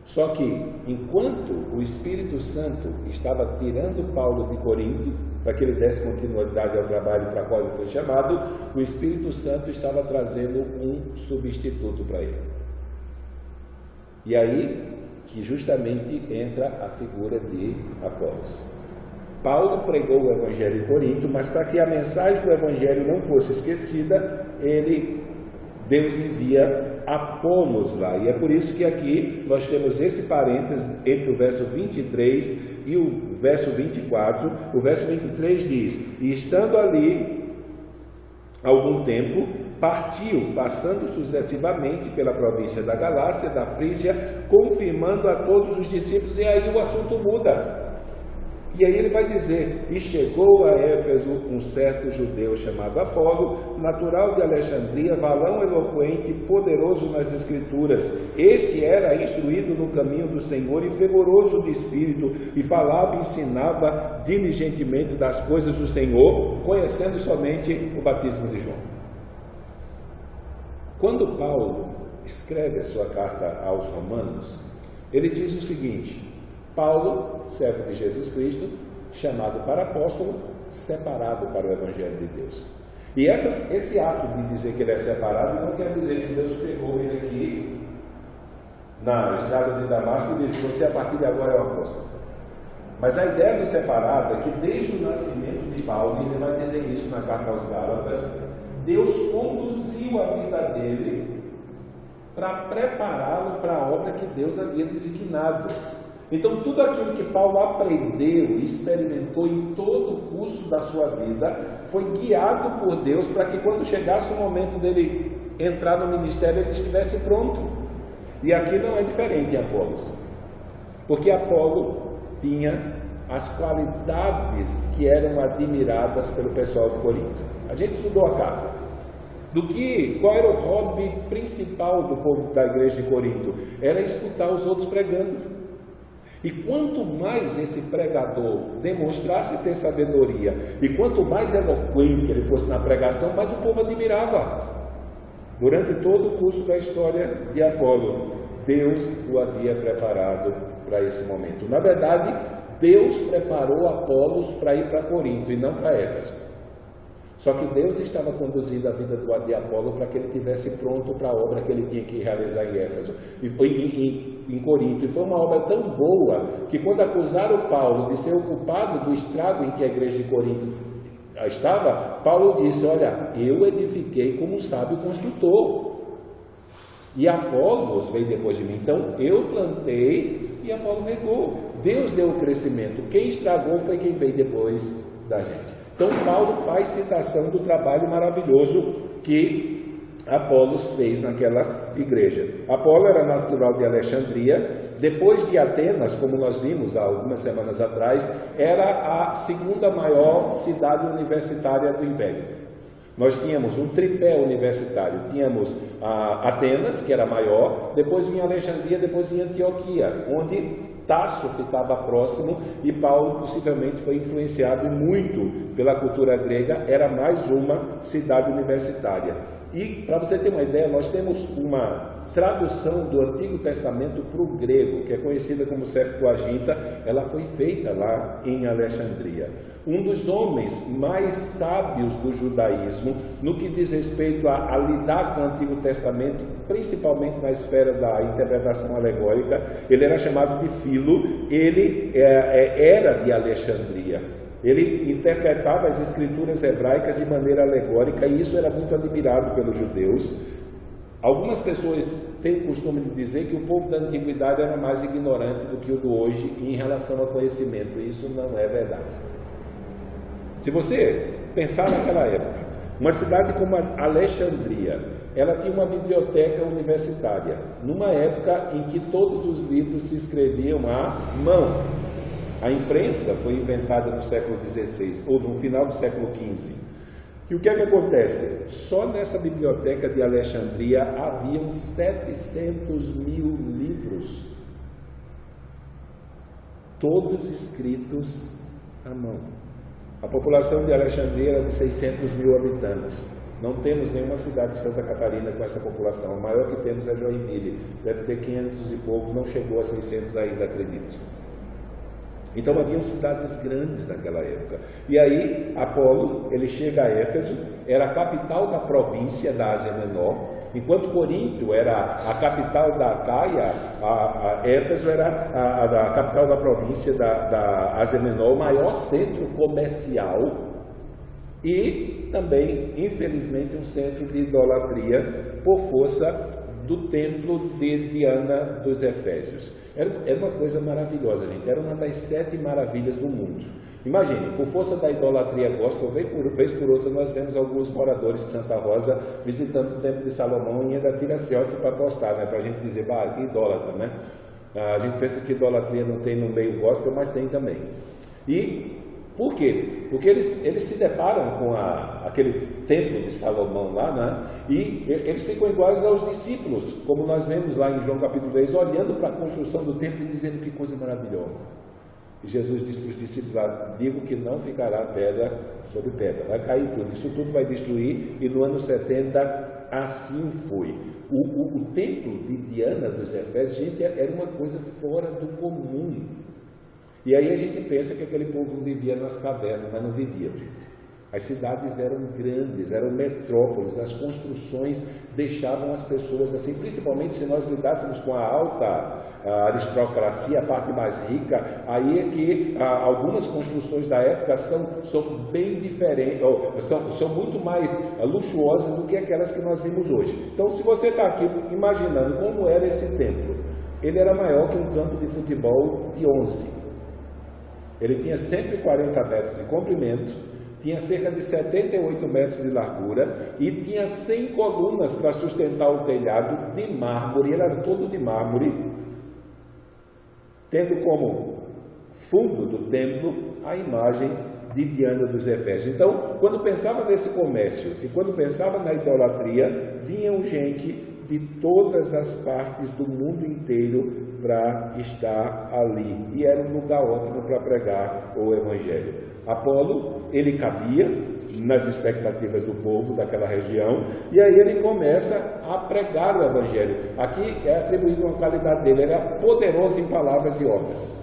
S1: Só que, enquanto o Espírito Santo estava tirando Paulo de Corinto, para que ele desse continuidade ao trabalho para o qual ele foi chamado, o Espírito Santo estava trazendo um substituto para ele. E aí que justamente entra a figura de Apolos. Paulo pregou o Evangelho em Corinto, mas para que a mensagem do Evangelho não fosse esquecida, Deus envia Apolos lá. E é por isso que aqui nós temos esse parênteses entre o verso 23 e o verso 24. O verso 23 diz: e estando ali algum tempo, partiu, passando sucessivamente pela província da Galácia, da Frígia, confirmando a todos os discípulos. E aí o assunto muda. E aí ele vai dizer: e chegou a Éfeso um certo judeu chamado Apolo, natural de Alexandria, valão eloquente, poderoso nas Escrituras. Este era instruído no caminho do Senhor e fervoroso de espírito, e falava e ensinava diligentemente das coisas do Senhor, conhecendo somente o batismo de João. Quando Paulo escreve a sua carta aos Romanos, ele diz o seguinte: Paulo, servo de Jesus Cristo, chamado para apóstolo, separado para o Evangelho de Deus. E esse ato de dizer que ele é separado não quer dizer que Deus pegou ele aqui na estrada de Damasco e disse: você a partir de agora é um apóstolo. Mas a ideia do separado é que desde o nascimento de Paulo, e ele vai dizer isso na carta aos Gálatas, Deus conduziu a vida dele para prepará-lo para a obra que Deus havia designado. Então, tudo aquilo que Paulo aprendeu e experimentou em todo o curso da sua vida foi guiado por Deus para que, quando chegasse o momento dele entrar no ministério, ele estivesse pronto. E aqui não é diferente em Apolos, porque Apolo tinha as qualidades que eram admiradas pelo pessoal de Corinto. A gente estudou a carta. Qual era o hobby principal do povo da igreja de Corinto? Era escutar os outros pregando. E quanto mais esse pregador demonstrasse ter sabedoria, e quanto mais eloquente ele fosse na pregação, mais o povo admirava. Durante todo o curso da história de Apolo, Deus o havia preparado para esse momento. Na verdade, Deus preparou Apolos para ir para Corinto e não para Éfeso. Só que Deus estava conduzindo a vida de Apolo para que ele estivesse pronto para a obra que ele tinha que realizar em Éfeso, e foi em Corinto. E foi uma obra tão boa que, quando acusaram Paulo de ser o culpado do estrago em que a igreja de Corinto estava, Paulo disse: olha, eu edifiquei como sábio construtor, e Apolos veio depois de mim. Então eu plantei e Apolo regou. Deus deu o crescimento, quem estragou foi quem veio depois da gente. Então Paulo faz citação do trabalho maravilhoso que Apolos fez naquela igreja. Apolo era natural de Alexandria, depois de Atenas, como nós vimos há algumas semanas atrás, era a segunda maior cidade universitária do Império. Nós tínhamos um tripé universitário, tínhamos Atenas, que era maior, depois vinha Alexandria, depois vinha Antioquia, onde Tasso ficava próximo, e Paulo possivelmente foi influenciado muito pela cultura grega. Era mais uma cidade universitária. E, para você ter uma ideia, nós temos uma tradução do Antigo Testamento para o grego, que é conhecida como Septuaginta. Ela foi feita lá em Alexandria. Um dos homens mais sábios do judaísmo, no que diz respeito a lidar com o Antigo Testamento, principalmente na esfera da interpretação alegórica, ele era chamado de Filo. Ele era de Alexandria. Ele interpretava as escrituras hebraicas de maneira alegórica, e isso era muito admirado pelos judeus. Algumas pessoas têm o costume de dizer que o povo da antiguidade era mais ignorante do que o do hoje em relação ao conhecimento, e isso não é verdade. Se você pensar naquela época, uma cidade como Alexandria, ela tinha uma biblioteca universitária, numa época em que todos os livros se escreviam à mão. A imprensa foi inventada no século XVI, ou no final do século XV. E o que é que acontece? Só nessa biblioteca de Alexandria haviam 700 mil livros, todos escritos à mão. A população de Alexandria era de 600 mil habitantes. Não temos nenhuma cidade de Santa Catarina com essa população. A maior que temos é Joinville. Deve ter 500 e pouco, não chegou a 600 ainda, acredito. Então haviam cidades grandes naquela época. E aí Apolo, ele chega a Éfeso, era a capital da província da Ásia Menor, enquanto Corinto era a capital da Acaia, a Éfeso era a capital da província da Ásia Menor, o maior centro comercial e também, infelizmente, um centro de idolatria por força do templo de Diana dos Efésios. Era uma coisa maravilhosa, gente. Era uma das 7 maravilhas do mundo. Imagine, por força da idolatria gospel, vez por outra nós vemos alguns moradores de Santa Rosa visitando o templo de Salomão e ainda tira selfie para postar, né? Para a gente dizer, que idólatra, né? A gente pensa que idolatria não tem no meio gospel, mas tem também. E por quê? Porque eles se deparam com aquele templo de Salomão lá, né? E eles ficam iguais aos discípulos, como nós vemos lá em João capítulo 3, olhando para a construção do templo e dizendo que coisa maravilhosa. E Jesus disse para os discípulos lá, digo que não ficará pedra sobre pedra, vai cair tudo, isso tudo vai destruir, e no ano 70 assim foi. O templo de Diana dos Efésios, gente, era uma coisa fora do comum. E aí a gente pensa que aquele povo vivia nas cavernas, mas não vivia, gente. As cidades eram grandes, eram metrópoles, as construções deixavam as pessoas assim, principalmente se nós lidássemos com a alta aristocracia, a parte mais rica, aí é que algumas construções da época são bem diferentes, são muito mais luxuosas do que aquelas que nós vimos hoje. Então, se você está aqui imaginando como era esse templo, ele era maior que um campo de futebol de 11. Ele tinha 140 metros de comprimento, tinha cerca de 78 metros de largura e tinha 100 colunas para sustentar o telhado de mármore, ele era todo de mármore, tendo como fundo do templo a imagem de Diana dos Efésios. Então, quando pensava nesse comércio e quando pensava na idolatria, vinham gente de todas as partes do mundo inteiro para estar ali. E era um lugar ótimo para pregar o Evangelho. Apolo, ele cabia nas expectativas do povo daquela região, e aí ele começa a pregar o Evangelho. Aqui é atribuído uma qualidade dele, ele era poderoso em palavras e obras.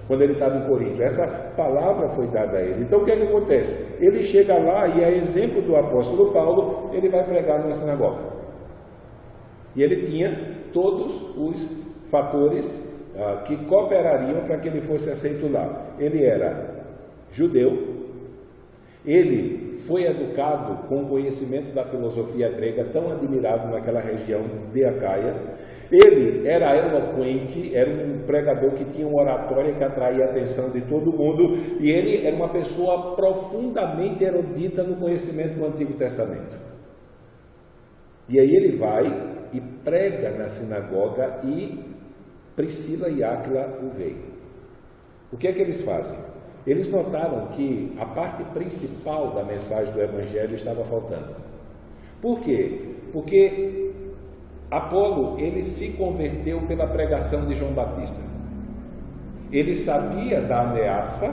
S1: Quando ele estava em Corinto, essa palavra foi dada a ele. Então o que acontece? Ele chega lá e, a exemplo do apóstolo Paulo, ele vai pregar numa sinagoga. E ele tinha todos os fatores que cooperariam para que ele fosse aceito lá. Ele era judeu, ele foi educado com o conhecimento da filosofia grega tão admirável naquela região de Acaia. Ele era eloquente, era um pregador que tinha uma oratória que atraía a atenção de todo mundo, e ele era uma pessoa profundamente erudita no conhecimento do Antigo Testamento. E aí ele vai e prega na sinagoga e Priscila e Áquila o veem. O que é que eles fazem? Eles notaram que a parte principal da mensagem do Evangelho estava faltando. Por quê? Porque Apolo, ele se converteu pela pregação de João Batista. Ele sabia da ameaça,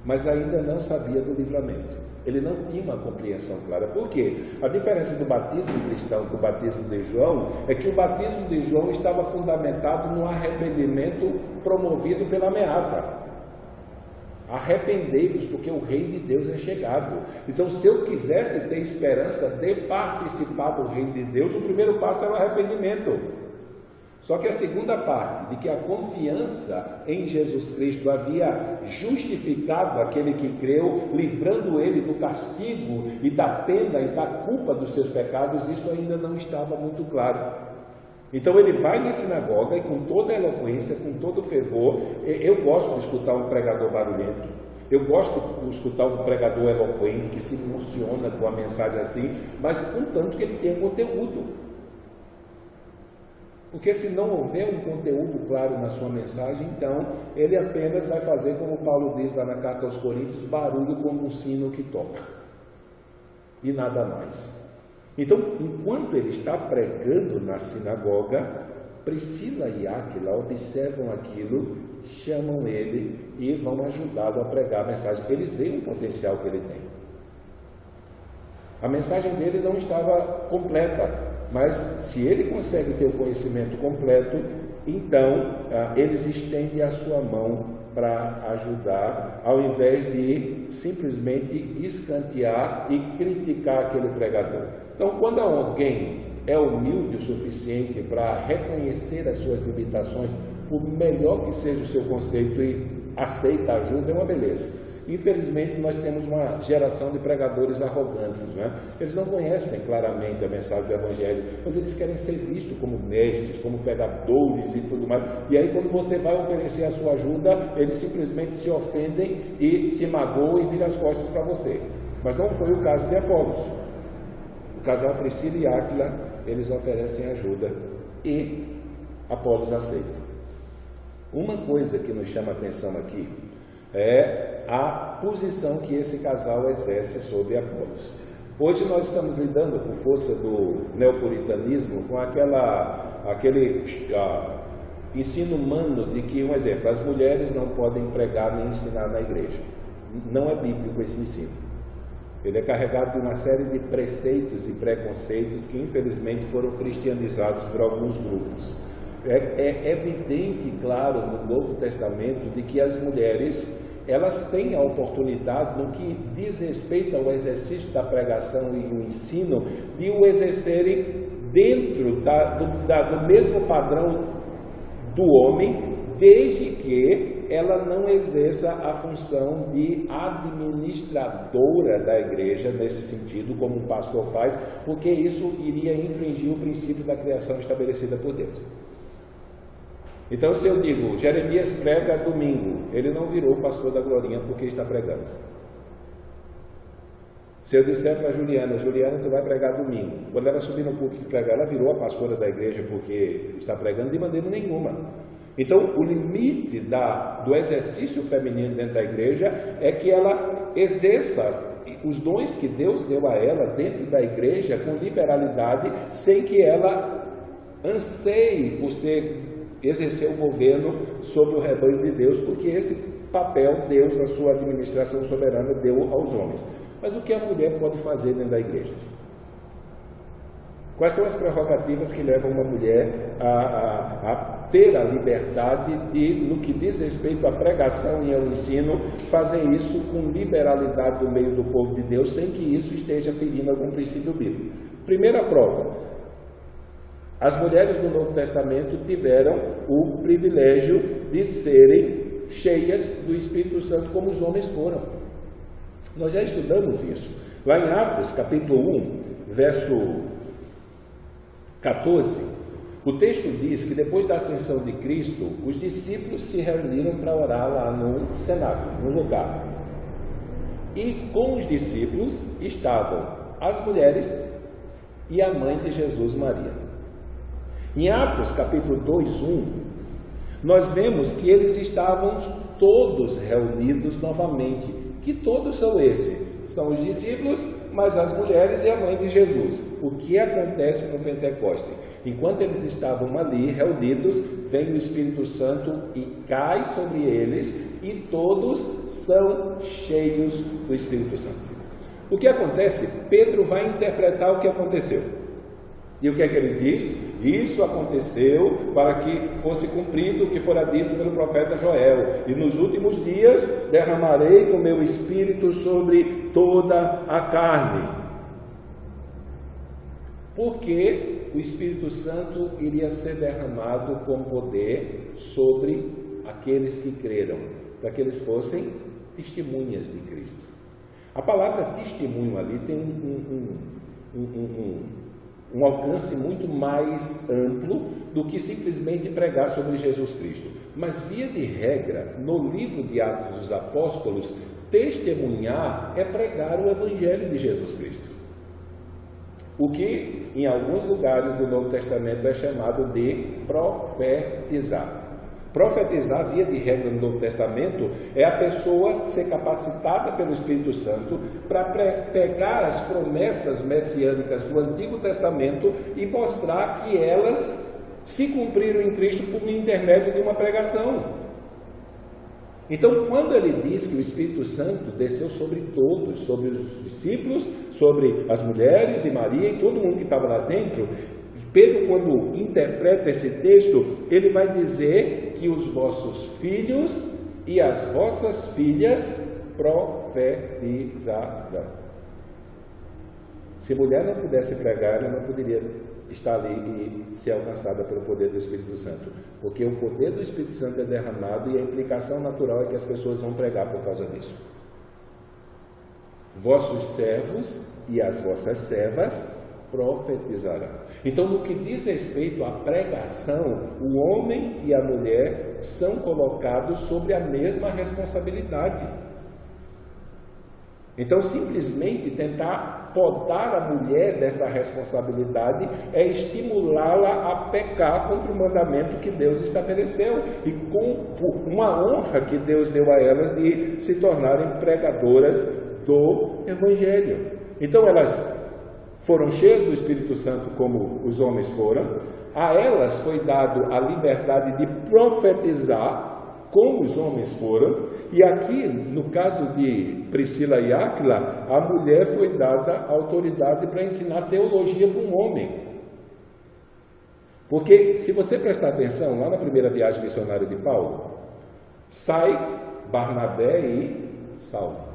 S1: mas ainda não sabia do livramento. Ele não tinha uma compreensão clara. Por quê? A diferença do batismo cristão do batismo de João é que o batismo de João estava fundamentado no arrependimento promovido pela ameaça. Arrependei-vos, porque o reino de Deus é chegado. Então, se eu quisesse ter esperança de participar do reino de Deus, o primeiro passo era o arrependimento. Só que a segunda parte, de que a confiança em Jesus Cristo havia justificado aquele que creu, livrando ele do castigo e da pena e da culpa dos seus pecados, isso ainda não estava muito claro. Então ele vai na sinagoga e com toda a eloquência, com todo o fervor, eu gosto de escutar um pregador barulhento, eu gosto de escutar um pregador eloquente que se emociona com a mensagem assim, mas contanto que ele tenha conteúdo. Porque se não houver um conteúdo claro na sua mensagem, então ele apenas vai fazer, como Paulo diz lá na carta aos Coríntios, barulho como um sino que toca. E nada mais. Então, enquanto ele está pregando na sinagoga, Priscila e Áquila observam aquilo, chamam ele e vão ajudá-lo a pregar a mensagem. Eles veem o potencial que ele tem. A mensagem dele não estava completa, mas se ele consegue ter o conhecimento completo, então eles estendem a sua mão para ajudar, ao invés de simplesmente escantear e criticar aquele pregador. Então, quando alguém é humilde o suficiente para reconhecer as suas limitações, por melhor que seja o seu conceito, e aceita ajuda, é uma beleza. Infelizmente, nós temos uma geração de pregadores arrogantes, né? Eles não conhecem claramente a mensagem do Evangelho, mas eles querem ser vistos como mestres, como pregadores e tudo mais. E aí, quando você vai oferecer a sua ajuda, eles simplesmente se ofendem e se magoam e viram as costas para você. Mas não foi o caso de Apolos. O casal Priscila e Áquila, eles oferecem ajuda e Apolos aceita. Uma coisa que nos chama a atenção aqui é a posição que esse casal exerce sobre Apolos. Hoje nós estamos lidando com força do neopuritanismo, com aquele ensino humano de que, um exemplo, as mulheres não podem pregar nem ensinar na igreja. Não é bíblico esse ensino. Ele é carregado de uma série de preceitos e preconceitos que infelizmente foram cristianizados por alguns grupos. É evidente, claro, no Novo Testamento, de que as mulheres, elas têm a oportunidade, no que diz respeito ao exercício da pregação e do ensino, de o exercerem dentro do mesmo padrão do homem, desde que ela não exerça a função de administradora da igreja, nesse sentido, como um pastor faz, porque isso iria infringir o princípio da criação estabelecida por Deus. Então, se eu digo, Jeremias prega domingo, ele não virou pastor da Glorinha porque está pregando. Se eu disser para Juliana, tu vai pregar domingo, quando ela subir no púlpito e pregar, ela virou a pastora da igreja porque está pregando? De maneira nenhuma. Então, o limite do exercício feminino dentro da igreja é que ela exerça os dons que Deus deu a ela dentro da igreja com liberalidade, sem que ela anseie por exercer o governo sobre o rebanho de Deus, porque esse papel Deus, na sua administração soberana, deu aos homens. Mas o que a mulher pode fazer dentro da igreja? Quais são as prerrogativas que levam uma mulher a ter a liberdade de, no que diz respeito à pregação e ao ensino, fazer isso com liberalidade no meio do povo de Deus, sem que isso esteja ferindo algum princípio bíblico? Primeira prova: as mulheres do Novo Testamento tiveram o privilégio de serem cheias do Espírito Santo como os homens foram. Nós já estudamos isso. Lá em Atos, capítulo 1, verso 14, o texto diz que depois da ascensão de Cristo, os discípulos se reuniram para orar lá no cenáculo, no lugar. E com os discípulos estavam as mulheres e a mãe de Jesus, Maria. Em Atos, capítulo 2, 1, nós vemos que eles estavam todos reunidos novamente. Que todos são esses? São os discípulos, mas as mulheres e a mãe de Jesus. O que acontece no Pentecoste? Enquanto eles estavam ali reunidos, vem o Espírito Santo e cai sobre eles, e todos são cheios do Espírito Santo. O que acontece? Pedro vai interpretar o que aconteceu. E o que é que ele diz? Isso aconteceu para que fosse cumprido o que fora dito pelo profeta Joel. E nos últimos dias derramarei o meu espírito sobre toda a carne. Porque o Espírito Santo iria ser derramado com poder sobre aqueles que creram, para que eles fossem testemunhas de Cristo. A palavra testemunho ali tem um alcance muito mais amplo do que simplesmente pregar sobre Jesus Cristo. Mas, via de regra, no livro de Atos dos Apóstolos, testemunhar é pregar o Evangelho de Jesus Cristo. O que, em alguns lugares do Novo Testamento, é chamado de profetizar. Profetizar, via de regra no Novo Testamento, é a pessoa ser capacitada pelo Espírito Santo para pegar as promessas messiânicas do Antigo Testamento e mostrar que elas se cumpriram em Cristo por intermédio de uma pregação. Então, quando ele diz que o Espírito Santo desceu sobre todos, sobre os discípulos, sobre as mulheres e Maria e todo mundo que estava lá dentro, Pedro, quando interpreta esse texto, ele vai dizer que os vossos filhos e as vossas filhas profetizarão. Se mulher não pudesse pregar, ela não poderia estar ali e ser alcançada pelo poder do Espírito Santo, porque o poder do Espírito Santo é derramado e a implicação natural é que as pessoas vão pregar por causa disso. Vossos servos e as vossas servas profetizarão. Então, no que diz respeito à pregação, o homem e a mulher são colocados sobre a mesma responsabilidade. Então, simplesmente tentar podar a mulher dessa responsabilidade é estimulá-la a pecar contra o mandamento que Deus estabeleceu e com uma honra que Deus deu a elas de se tornarem pregadoras do Evangelho. Então, elas foram cheias do Espírito Santo como os homens foram, a elas foi dado a liberdade de profetizar como os homens foram, e aqui, no caso de Priscila e Áquila, a mulher foi dada a autoridade para ensinar teologia para um homem. Porque, se você prestar atenção, lá na primeira viagem missionária de Paulo, sai Barnabé e Saulo.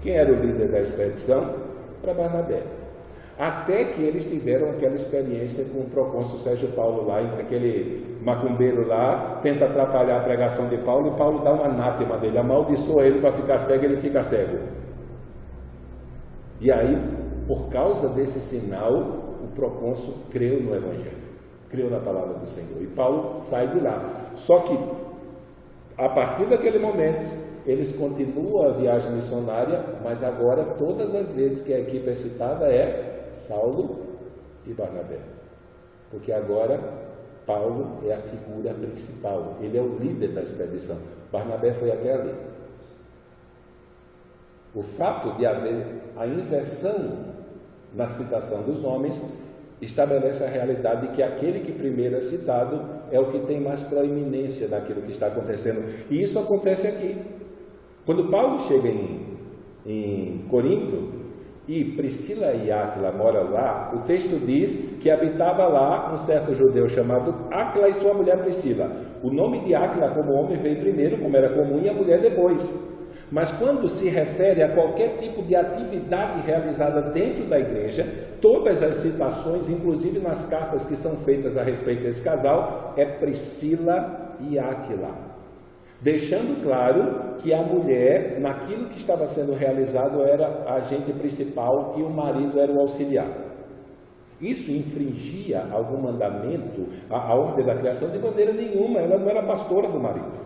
S1: Quem era o líder da expedição? Para Barnabé. Até que eles tiveram aquela experiência com o procônsul Sérgio Paulo lá, aquele macumbeiro lá, tenta atrapalhar a pregação de Paulo, e Paulo dá um anátema dele, amaldiçoa ele para ficar cego, ele fica cego. E aí, por causa desse sinal, o procônsul creu no Evangelho, creu na palavra do Senhor, e Paulo sai de lá. Só que, a partir daquele momento, eles continuam a viagem missionária, mas agora, todas as vezes que a equipe é citada, é Saulo e Barnabé, porque agora Paulo é a figura principal, ele é o líder da expedição. Barnabé foi até ali. O fato de haver a inversão na citação dos nomes estabelece a realidade de que aquele que primeiro é citado é o que tem mais proeminência naquilo que está acontecendo, e isso acontece aqui. Quando Paulo chega em Corinto, e Priscila e Áquila moram lá, o texto diz que habitava lá um certo judeu chamado Áquila e sua mulher Priscila. O nome de Áquila como homem veio primeiro, como era comum, e a mulher depois. Mas quando se refere a qualquer tipo de atividade realizada dentro da igreja, todas as citações, inclusive nas cartas que são feitas a respeito desse casal, é Priscila e Áquila, deixando claro que a mulher, naquilo que estava sendo realizado, era a agente principal e o marido era o auxiliar. Isso infringia algum mandamento, a ordem da criação? De maneira nenhuma. Ela não era pastora do marido.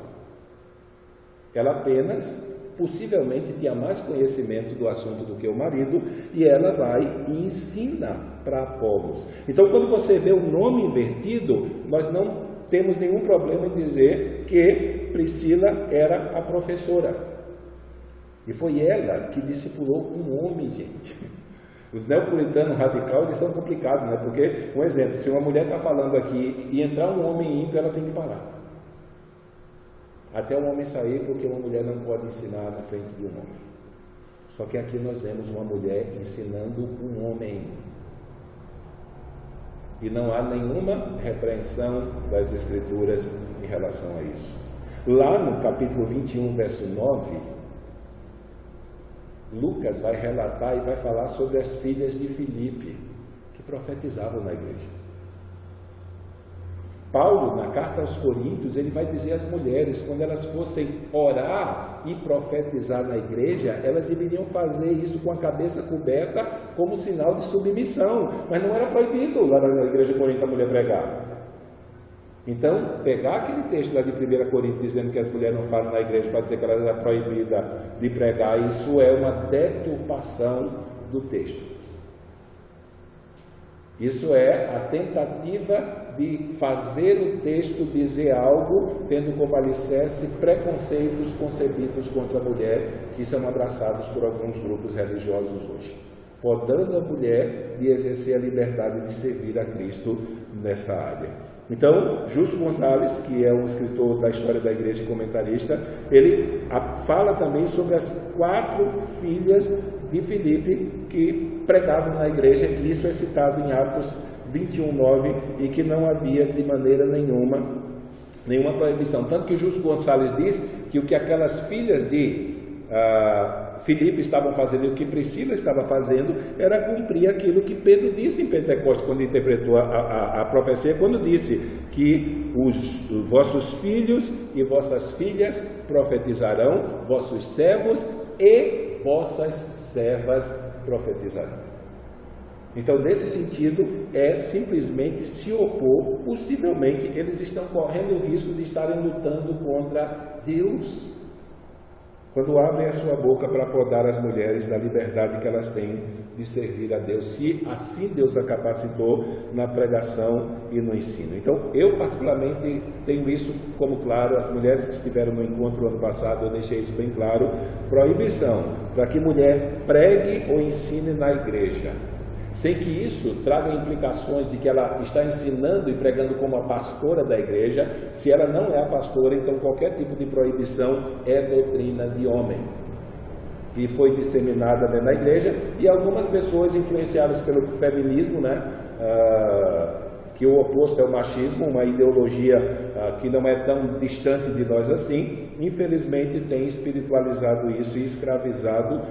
S1: Ela apenas, possivelmente, tinha mais conhecimento do assunto do que o marido, e ela vai e ensina para Apolos. Então, quando você vê o nome invertido, nós não temos nenhum problema em dizer que Priscila era a professora. E foi ela que discipulou um homem, gente. Os neopuritanos radicais, eles são complicados, né? Porque, um exemplo, se uma mulher está falando aqui e entrar um homem ímpio, ela tem que parar. Até o homem sair, porque uma mulher não pode ensinar na frente de um homem. Só que aqui nós vemos uma mulher ensinando um homem. E não há nenhuma repreensão das Escrituras em relação a isso. Lá no capítulo 21, verso 9, Lucas vai relatar e vai falar sobre as filhas de Filipe, que profetizavam na igreja. Paulo, na carta aos Coríntios, ele vai dizer às mulheres, quando elas fossem orar e profetizar na igreja, elas deveriam fazer isso com a cabeça coberta como sinal de submissão, mas não era proibido lá na igreja de Corinto a mulher pregar. Então, pegar aquele texto lá de 1 Coríntios dizendo que as mulheres não falam na igreja para dizer que elas é proibida de pregar, isso é uma deturpação do texto. Isso é a tentativa de fazer o texto dizer algo, tendo como alicerce preconceitos concebidos contra a mulher, que são abraçados por alguns grupos religiosos hoje, podando a mulher de exercer a liberdade de servir a Cristo nessa área. Então, Justo Gonzalez, que é um escritor da história da igreja e comentarista, ele fala também sobre as 4 filhas de Filipe que pregavam na igreja, e isso é citado em Atos 21:9, e que não havia de maneira nenhuma proibição. Tanto que Justo Gonzalez diz que o que aquelas filhas de Filipe estavam fazendo e o que Priscila estava fazendo era cumprir aquilo que Pedro disse em Pentecostes, quando interpretou a profecia, quando disse que os vossos filhos e vossas filhas profetizarão, vossos servos e vossas servas profetizarão. Então, nesse sentido, é simplesmente se opor. Possivelmente eles estão correndo o risco de estarem lutando contra Deus, quando abrem a sua boca para podar as mulheres da liberdade que elas têm de servir a Deus, se assim Deus a capacitou na pregação e no ensino. Então, eu particularmente tenho isso como claro. As mulheres que estiveram no encontro ano passado, eu deixei isso bem claro: proibição para que mulher pregue ou ensine na igreja, sem que isso traga implicações de que ela está ensinando e pregando como a pastora da igreja. Se ela não é a pastora, então qualquer tipo de proibição é doutrina de homem, que foi disseminada dentro da igreja, e algumas pessoas influenciadas pelo feminismo, que o oposto é o machismo, uma ideologia que não é tão distante de nós assim, infelizmente tem espiritualizado isso e escravizado.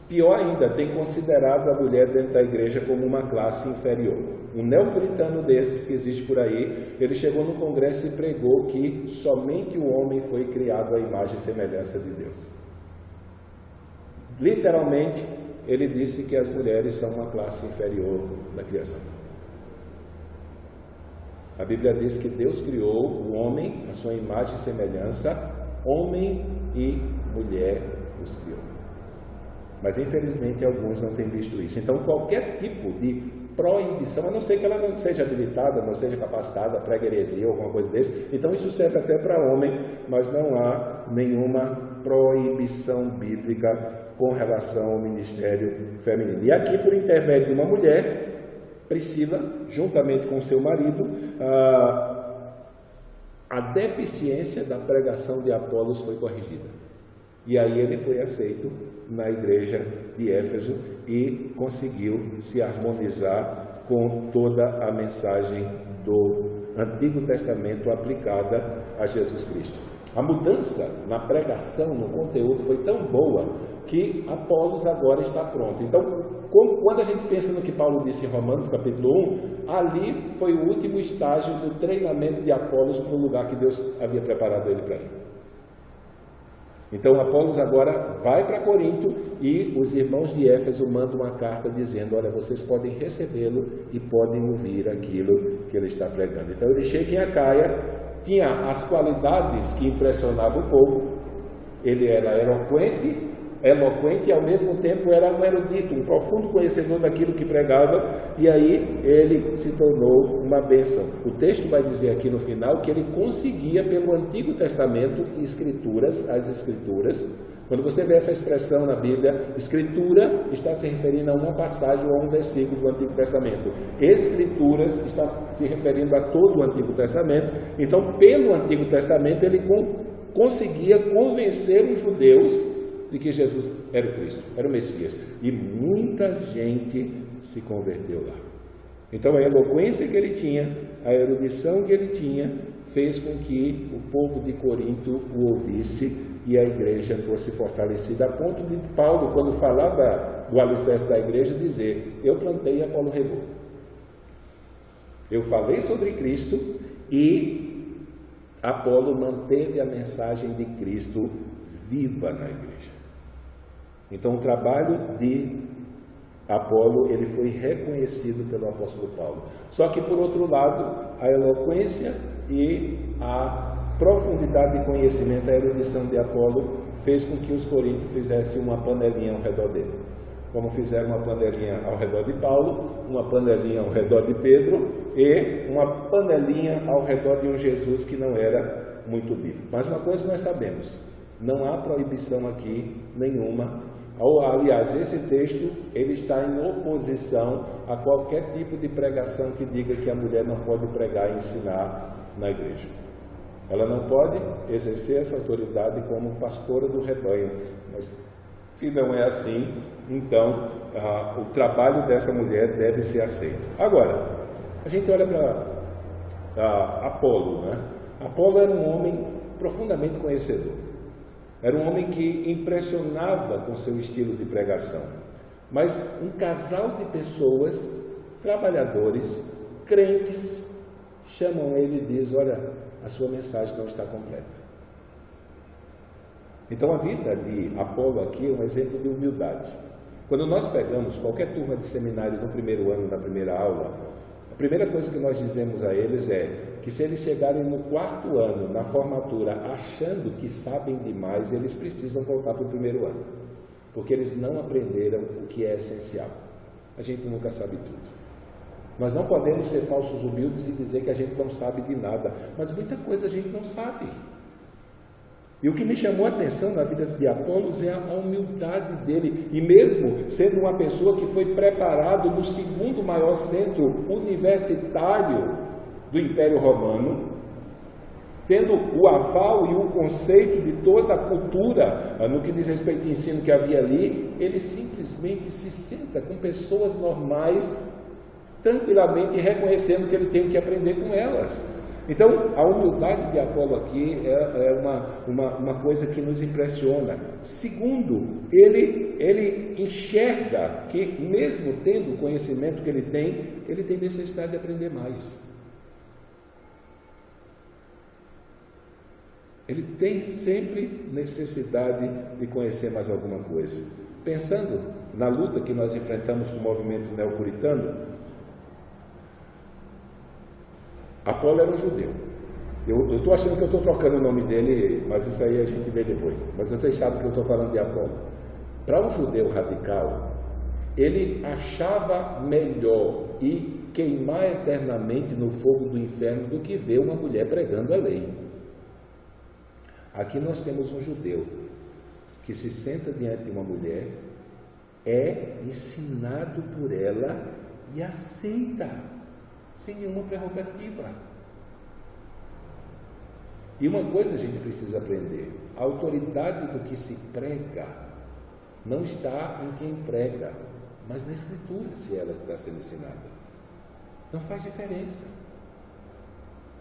S1: Pior ainda, tem considerado a mulher dentro da igreja como uma classe inferior. Um neopuritano desses que existe por aí, ele chegou no congresso e pregou que somente o homem foi criado à imagem e semelhança de Deus. Literalmente, ele disse que as mulheres são uma classe inferior da criação. A Bíblia diz que Deus criou o homem à sua imagem e semelhança, homem e mulher os criou. Mas infelizmente alguns não têm visto isso. Então qualquer tipo de proibição, a não ser que ela não seja habilitada, não seja capacitada, prega heresia ou alguma coisa desse, então isso serve até para homem, mas não há nenhuma proibição bíblica com relação ao ministério feminino. E aqui, por intermédio de uma mulher, Priscila, juntamente com seu marido, a deficiência da pregação de Apolos foi corrigida. E aí ele foi aceito na igreja de Éfeso e conseguiu se harmonizar com toda a mensagem do Antigo Testamento aplicada a Jesus Cristo. A mudança na pregação, no conteúdo, foi tão boa que Apolos agora está pronto. Então, quando a gente pensa no que Paulo disse em Romanos capítulo 1, ali foi o último estágio do treinamento de Apolos para o lugar que Deus havia preparado ele para ir. Então Apolos agora vai para Corinto e os irmãos de Éfeso mandam uma carta dizendo: olha, vocês podem recebê-lo e podem ouvir aquilo que ele está pregando. Então ele chega em Acaia, tinha as qualidades que impressionavam o povo. Ele era eloquente e ao mesmo tempo era um erudito, um profundo conhecedor daquilo que pregava, e aí ele se tornou uma bênção. O texto vai dizer aqui no final que ele conseguia pelo Antigo Testamento as escrituras. Quando você vê essa expressão na Bíblia, escritura está se referindo a uma passagem ou a um versículo do Antigo Testamento. Escrituras está se referindo a todo o Antigo Testamento. Então, pelo Antigo Testamento, ele conseguia convencer os judeus de que Jesus era o Cristo, era o Messias. E muita gente se converteu lá. Então a eloquência que ele tinha, a erudição que ele tinha, fez com que o povo de Corinto o ouvisse e a igreja fosse fortalecida, a ponto de Paulo, quando falava do alicerce da igreja, dizer: eu plantei e Apolo regou. Eu falei sobre Cristo e Apolo manteve a mensagem de Cristo viva na igreja. Então o trabalho de Apolo, ele foi reconhecido pelo apóstolo Paulo. Só que por outro lado, a eloquência e a profundidade de conhecimento, a erudição de Apolo, fez com que os coríntios fizessem uma panelinha ao redor dele. Como fizeram uma panelinha ao redor de Paulo, uma panelinha ao redor de Pedro e uma panelinha ao redor de um Jesus que não era muito bíblico. Mas uma coisa nós sabemos: Não há proibição aqui nenhuma. Aliás, esse texto ele está em oposição a qualquer tipo de pregação que diga que a mulher não pode pregar e ensinar na igreja. Ela não pode exercer essa autoridade como pastora do rebanho. Mas se não é assim, então o trabalho dessa mulher deve ser aceito. Agora, a gente olha para Apolo, né? Apolo era um homem profundamente conhecedor. Era um homem que impressionava com seu estilo de pregação. Mas um casal de pessoas, trabalhadores, crentes, chamam ele e dizem: olha, a sua mensagem não está completa. Então a vida de Apolo aqui é um exemplo de humildade. Quando nós pegamos qualquer turma de seminário no primeiro ano, na primeira aula, a primeira coisa que nós dizemos a eles é que se eles chegarem no quarto ano, na formatura, achando que sabem demais, eles precisam voltar para o primeiro ano, porque eles não aprenderam o que é essencial. A gente nunca sabe tudo. Nós não podemos ser falsos humildes e dizer que a gente não sabe de nada, mas muita coisa a gente não sabe. E o que me chamou a atenção na vida de Apolos é a humildade dele. E mesmo sendo uma pessoa que foi preparado no segundo maior centro universitário do Império Romano, tendo o aval e o conceito de toda a cultura no que diz respeito ao ensino que havia ali, ele simplesmente se senta com pessoas normais, tranquilamente reconhecendo que ele tem que aprender com elas. Então, a humildade de Apolo aqui é uma coisa que nos impressiona. Segundo, ele enxerga que, mesmo tendo o conhecimento que ele tem necessidade de aprender mais. Ele tem sempre necessidade de conhecer mais alguma coisa. Pensando na luta que nós enfrentamos com o movimento neopuritano, Apolo era um judeu. Eu estou achando que eu estou trocando o nome dele, mas isso aí a gente vê depois. Mas vocês sabem que eu estou falando de Apolo. Para um judeu radical, ele achava melhor ir queimar eternamente no fogo do inferno do que ver uma mulher pregando a lei. Aqui nós temos um judeu que se senta diante de uma mulher, é ensinado por ela e aceita, sem nenhuma prerrogativa. E uma coisa a gente precisa aprender: a autoridade do que se prega não está em quem prega, mas na Escritura, se ela está sendo ensinada. Não faz diferença.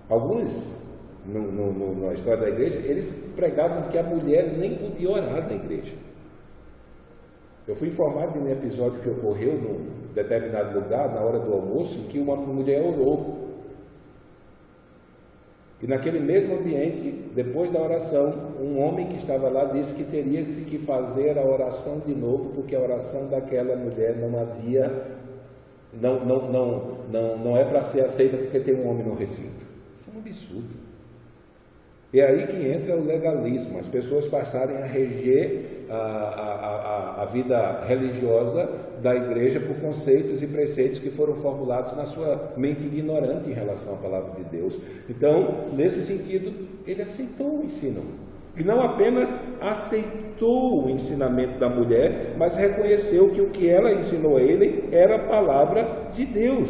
S1: Alguns, na história da igreja, eles pregavam que a mulher nem podia orar na igreja. Eu fui informado de um episódio que ocorreu num determinado lugar, na hora do almoço, que uma mulher orou. E naquele mesmo ambiente, depois da oração, um homem que estava lá disse que teria que fazer a oração de novo, porque a oração daquela mulher não é para ser aceita porque tem um homem no recinto. Isso é um absurdo. É aí que entra o legalismo, as pessoas passarem a reger a vida religiosa da igreja por conceitos e preceitos que foram formulados na sua mente ignorante em relação à palavra de Deus. Então, nesse sentido, ele aceitou o ensino. E não apenas aceitou o ensinamento da mulher, mas reconheceu que o que ela ensinou a ele era a palavra de Deus.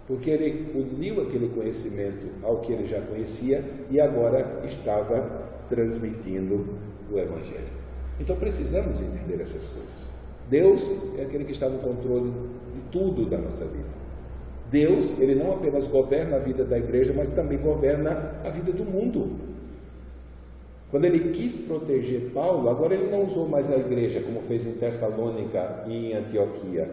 S1: Porque ele uniu aquele conhecimento ao que ele já conhecia e agora estava transmitindo o Evangelho. Então precisamos entender essas coisas. Deus é aquele que está no controle de tudo da nossa vida. Deus, ele não apenas governa a vida da igreja, mas também governa a vida do mundo. Quando ele quis proteger Paulo, agora ele não usou mais a igreja, como fez em Tessalônica e em Antioquia.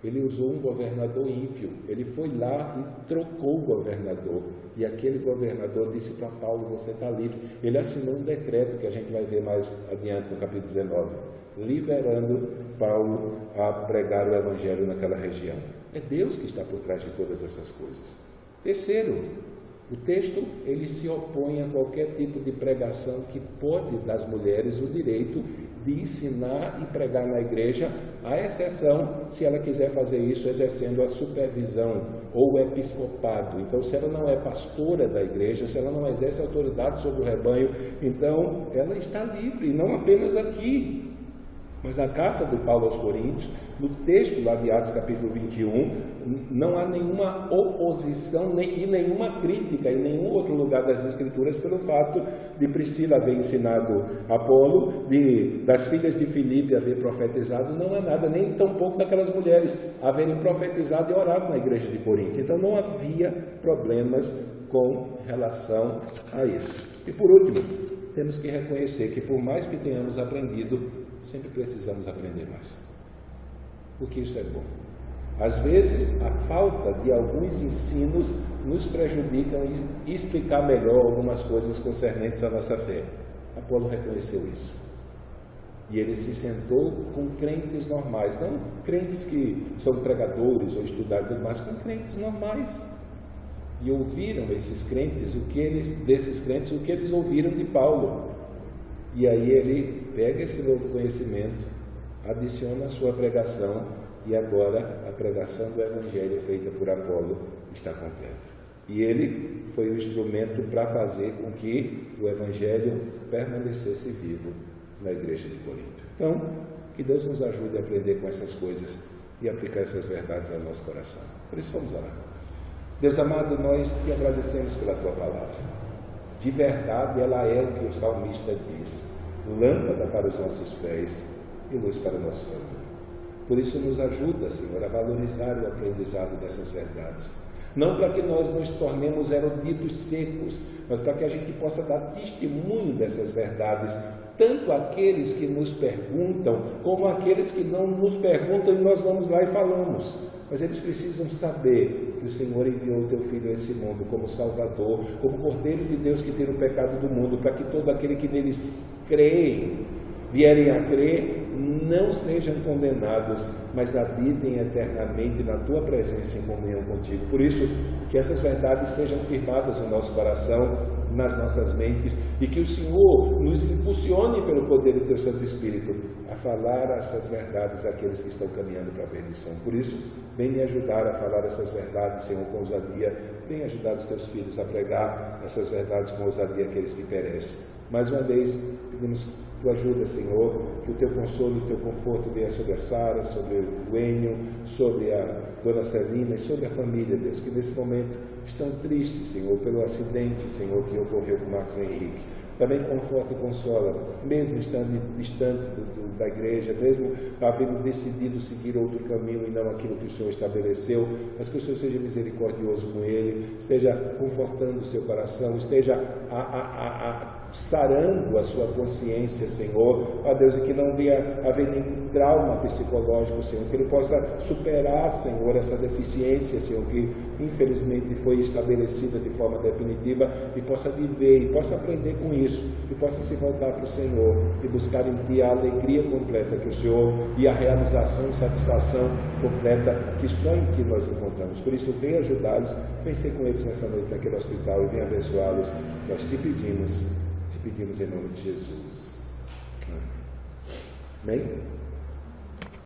S1: Ele usou um governador ímpio. Ele foi lá e trocou o governador. E aquele governador disse para Paulo: você está livre. Ele assinou um decreto que a gente vai ver mais adiante no capítulo 19, liberando Paulo a pregar o evangelho naquela região. É Deus que está por trás de todas essas coisas. Terceiro, O texto, ele se opõe a qualquer tipo de pregação que pode dar às mulheres o direito de ensinar e pregar na igreja, à exceção se ela quiser fazer isso exercendo a supervisão ou o episcopado. Então, se ela não é pastora da igreja, se ela não exerce autoridade sobre o rebanho, então ela está livre, não apenas aqui, mas na carta de Paulo aos Coríntios, no texto lá de Atos capítulo 21, não há nenhuma oposição e nenhuma crítica em nenhum outro lugar das Escrituras pelo fato de Priscila haver ensinado Apolo, das filhas de Filipe haver profetizado. Não há nada, nem tampouco daquelas mulheres haverem profetizado e orado na igreja de Corinto. Então não havia problemas com relação a isso. E por último, temos que reconhecer que por mais que tenhamos aprendido, sempre precisamos aprender mais, porque isso é bom. Às vezes, a falta de alguns ensinos nos prejudica em explicar melhor algumas coisas concernentes à nossa fé. Apolo reconheceu isso. E ele se sentou com crentes normais, não crentes que são pregadores ou estudadores, mas com crentes normais. E ouviram desses crentes o que eles ouviram de Paulo. E aí ele pega esse novo conhecimento, adiciona a sua pregação, e agora a pregação do Evangelho feita por Apolo está completa. E ele foi o instrumento para fazer com que o Evangelho permanecesse vivo na igreja de Corinto. Então, que Deus nos ajude a aprender com essas coisas e aplicar essas verdades ao nosso coração. Por isso vamos orar. Deus amado, nós te agradecemos pela tua palavra. De verdade, ela é o que o salmista diz: lâmpada para os nossos pés e luz para o nosso caminho. Por isso nos ajuda, Senhor, a valorizar o aprendizado dessas verdades. Não para que nós nos tornemos eruditos secos, mas para que a gente possa dar testemunho dessas verdades, tanto aqueles que nos perguntam, como aqueles que não nos perguntam e nós vamos lá e falamos. Mas eles precisam saber que o Senhor enviou o teu Filho a esse mundo como Salvador, como Cordeiro de Deus que tira o pecado do mundo, para que todo aquele que neles vierem a crer, não sejam condenados, mas habitem eternamente na tua presença em comunhão contigo. Por isso, que essas verdades sejam firmadas no nosso coração, nas nossas mentes, e que o Senhor nos impulsione pelo poder do teu Santo Espírito a falar essas verdades àqueles que estão caminhando para a perdição. Por isso, vem me ajudar a falar essas verdades, Senhor, com ousadia. Vem ajudar os teus filhos a pregar essas verdades com ousadia àqueles que perecem. Mais uma vez, pedimos tua ajuda, Senhor, que o teu consolo e o teu conforto venha sobre a Sara, sobre o Enio, sobre a dona Celina e sobre a família, Deus, que nesse momento estão tristes, Senhor, pelo acidente, Senhor, que ocorreu com Marcos Henrique. Também conforta e consola, mesmo estando distante da igreja, mesmo havendo decidido seguir outro caminho e não aquilo que o Senhor estabeleceu, mas que o Senhor seja misericordioso com ele, esteja confortando o seu coração, esteja sarando a sua consciência, Senhor, ó Deus, e que não venha haver nenhum trauma psicológico, Senhor, que ele possa superar, Senhor, essa deficiência, Senhor, que infelizmente foi estabelecida de forma definitiva, e possa viver, e possa aprender com isso, e possa se voltar para o Senhor, e buscar em Ti a alegria completa que o Senhor, e a realização e satisfação completa que só em Ti nós encontramos. Por isso, vem ajudá-los, vem ser com eles nessa noite naquele hospital, e vem abençoá-los. Nós te pedimos em nome de Jesus. Amém?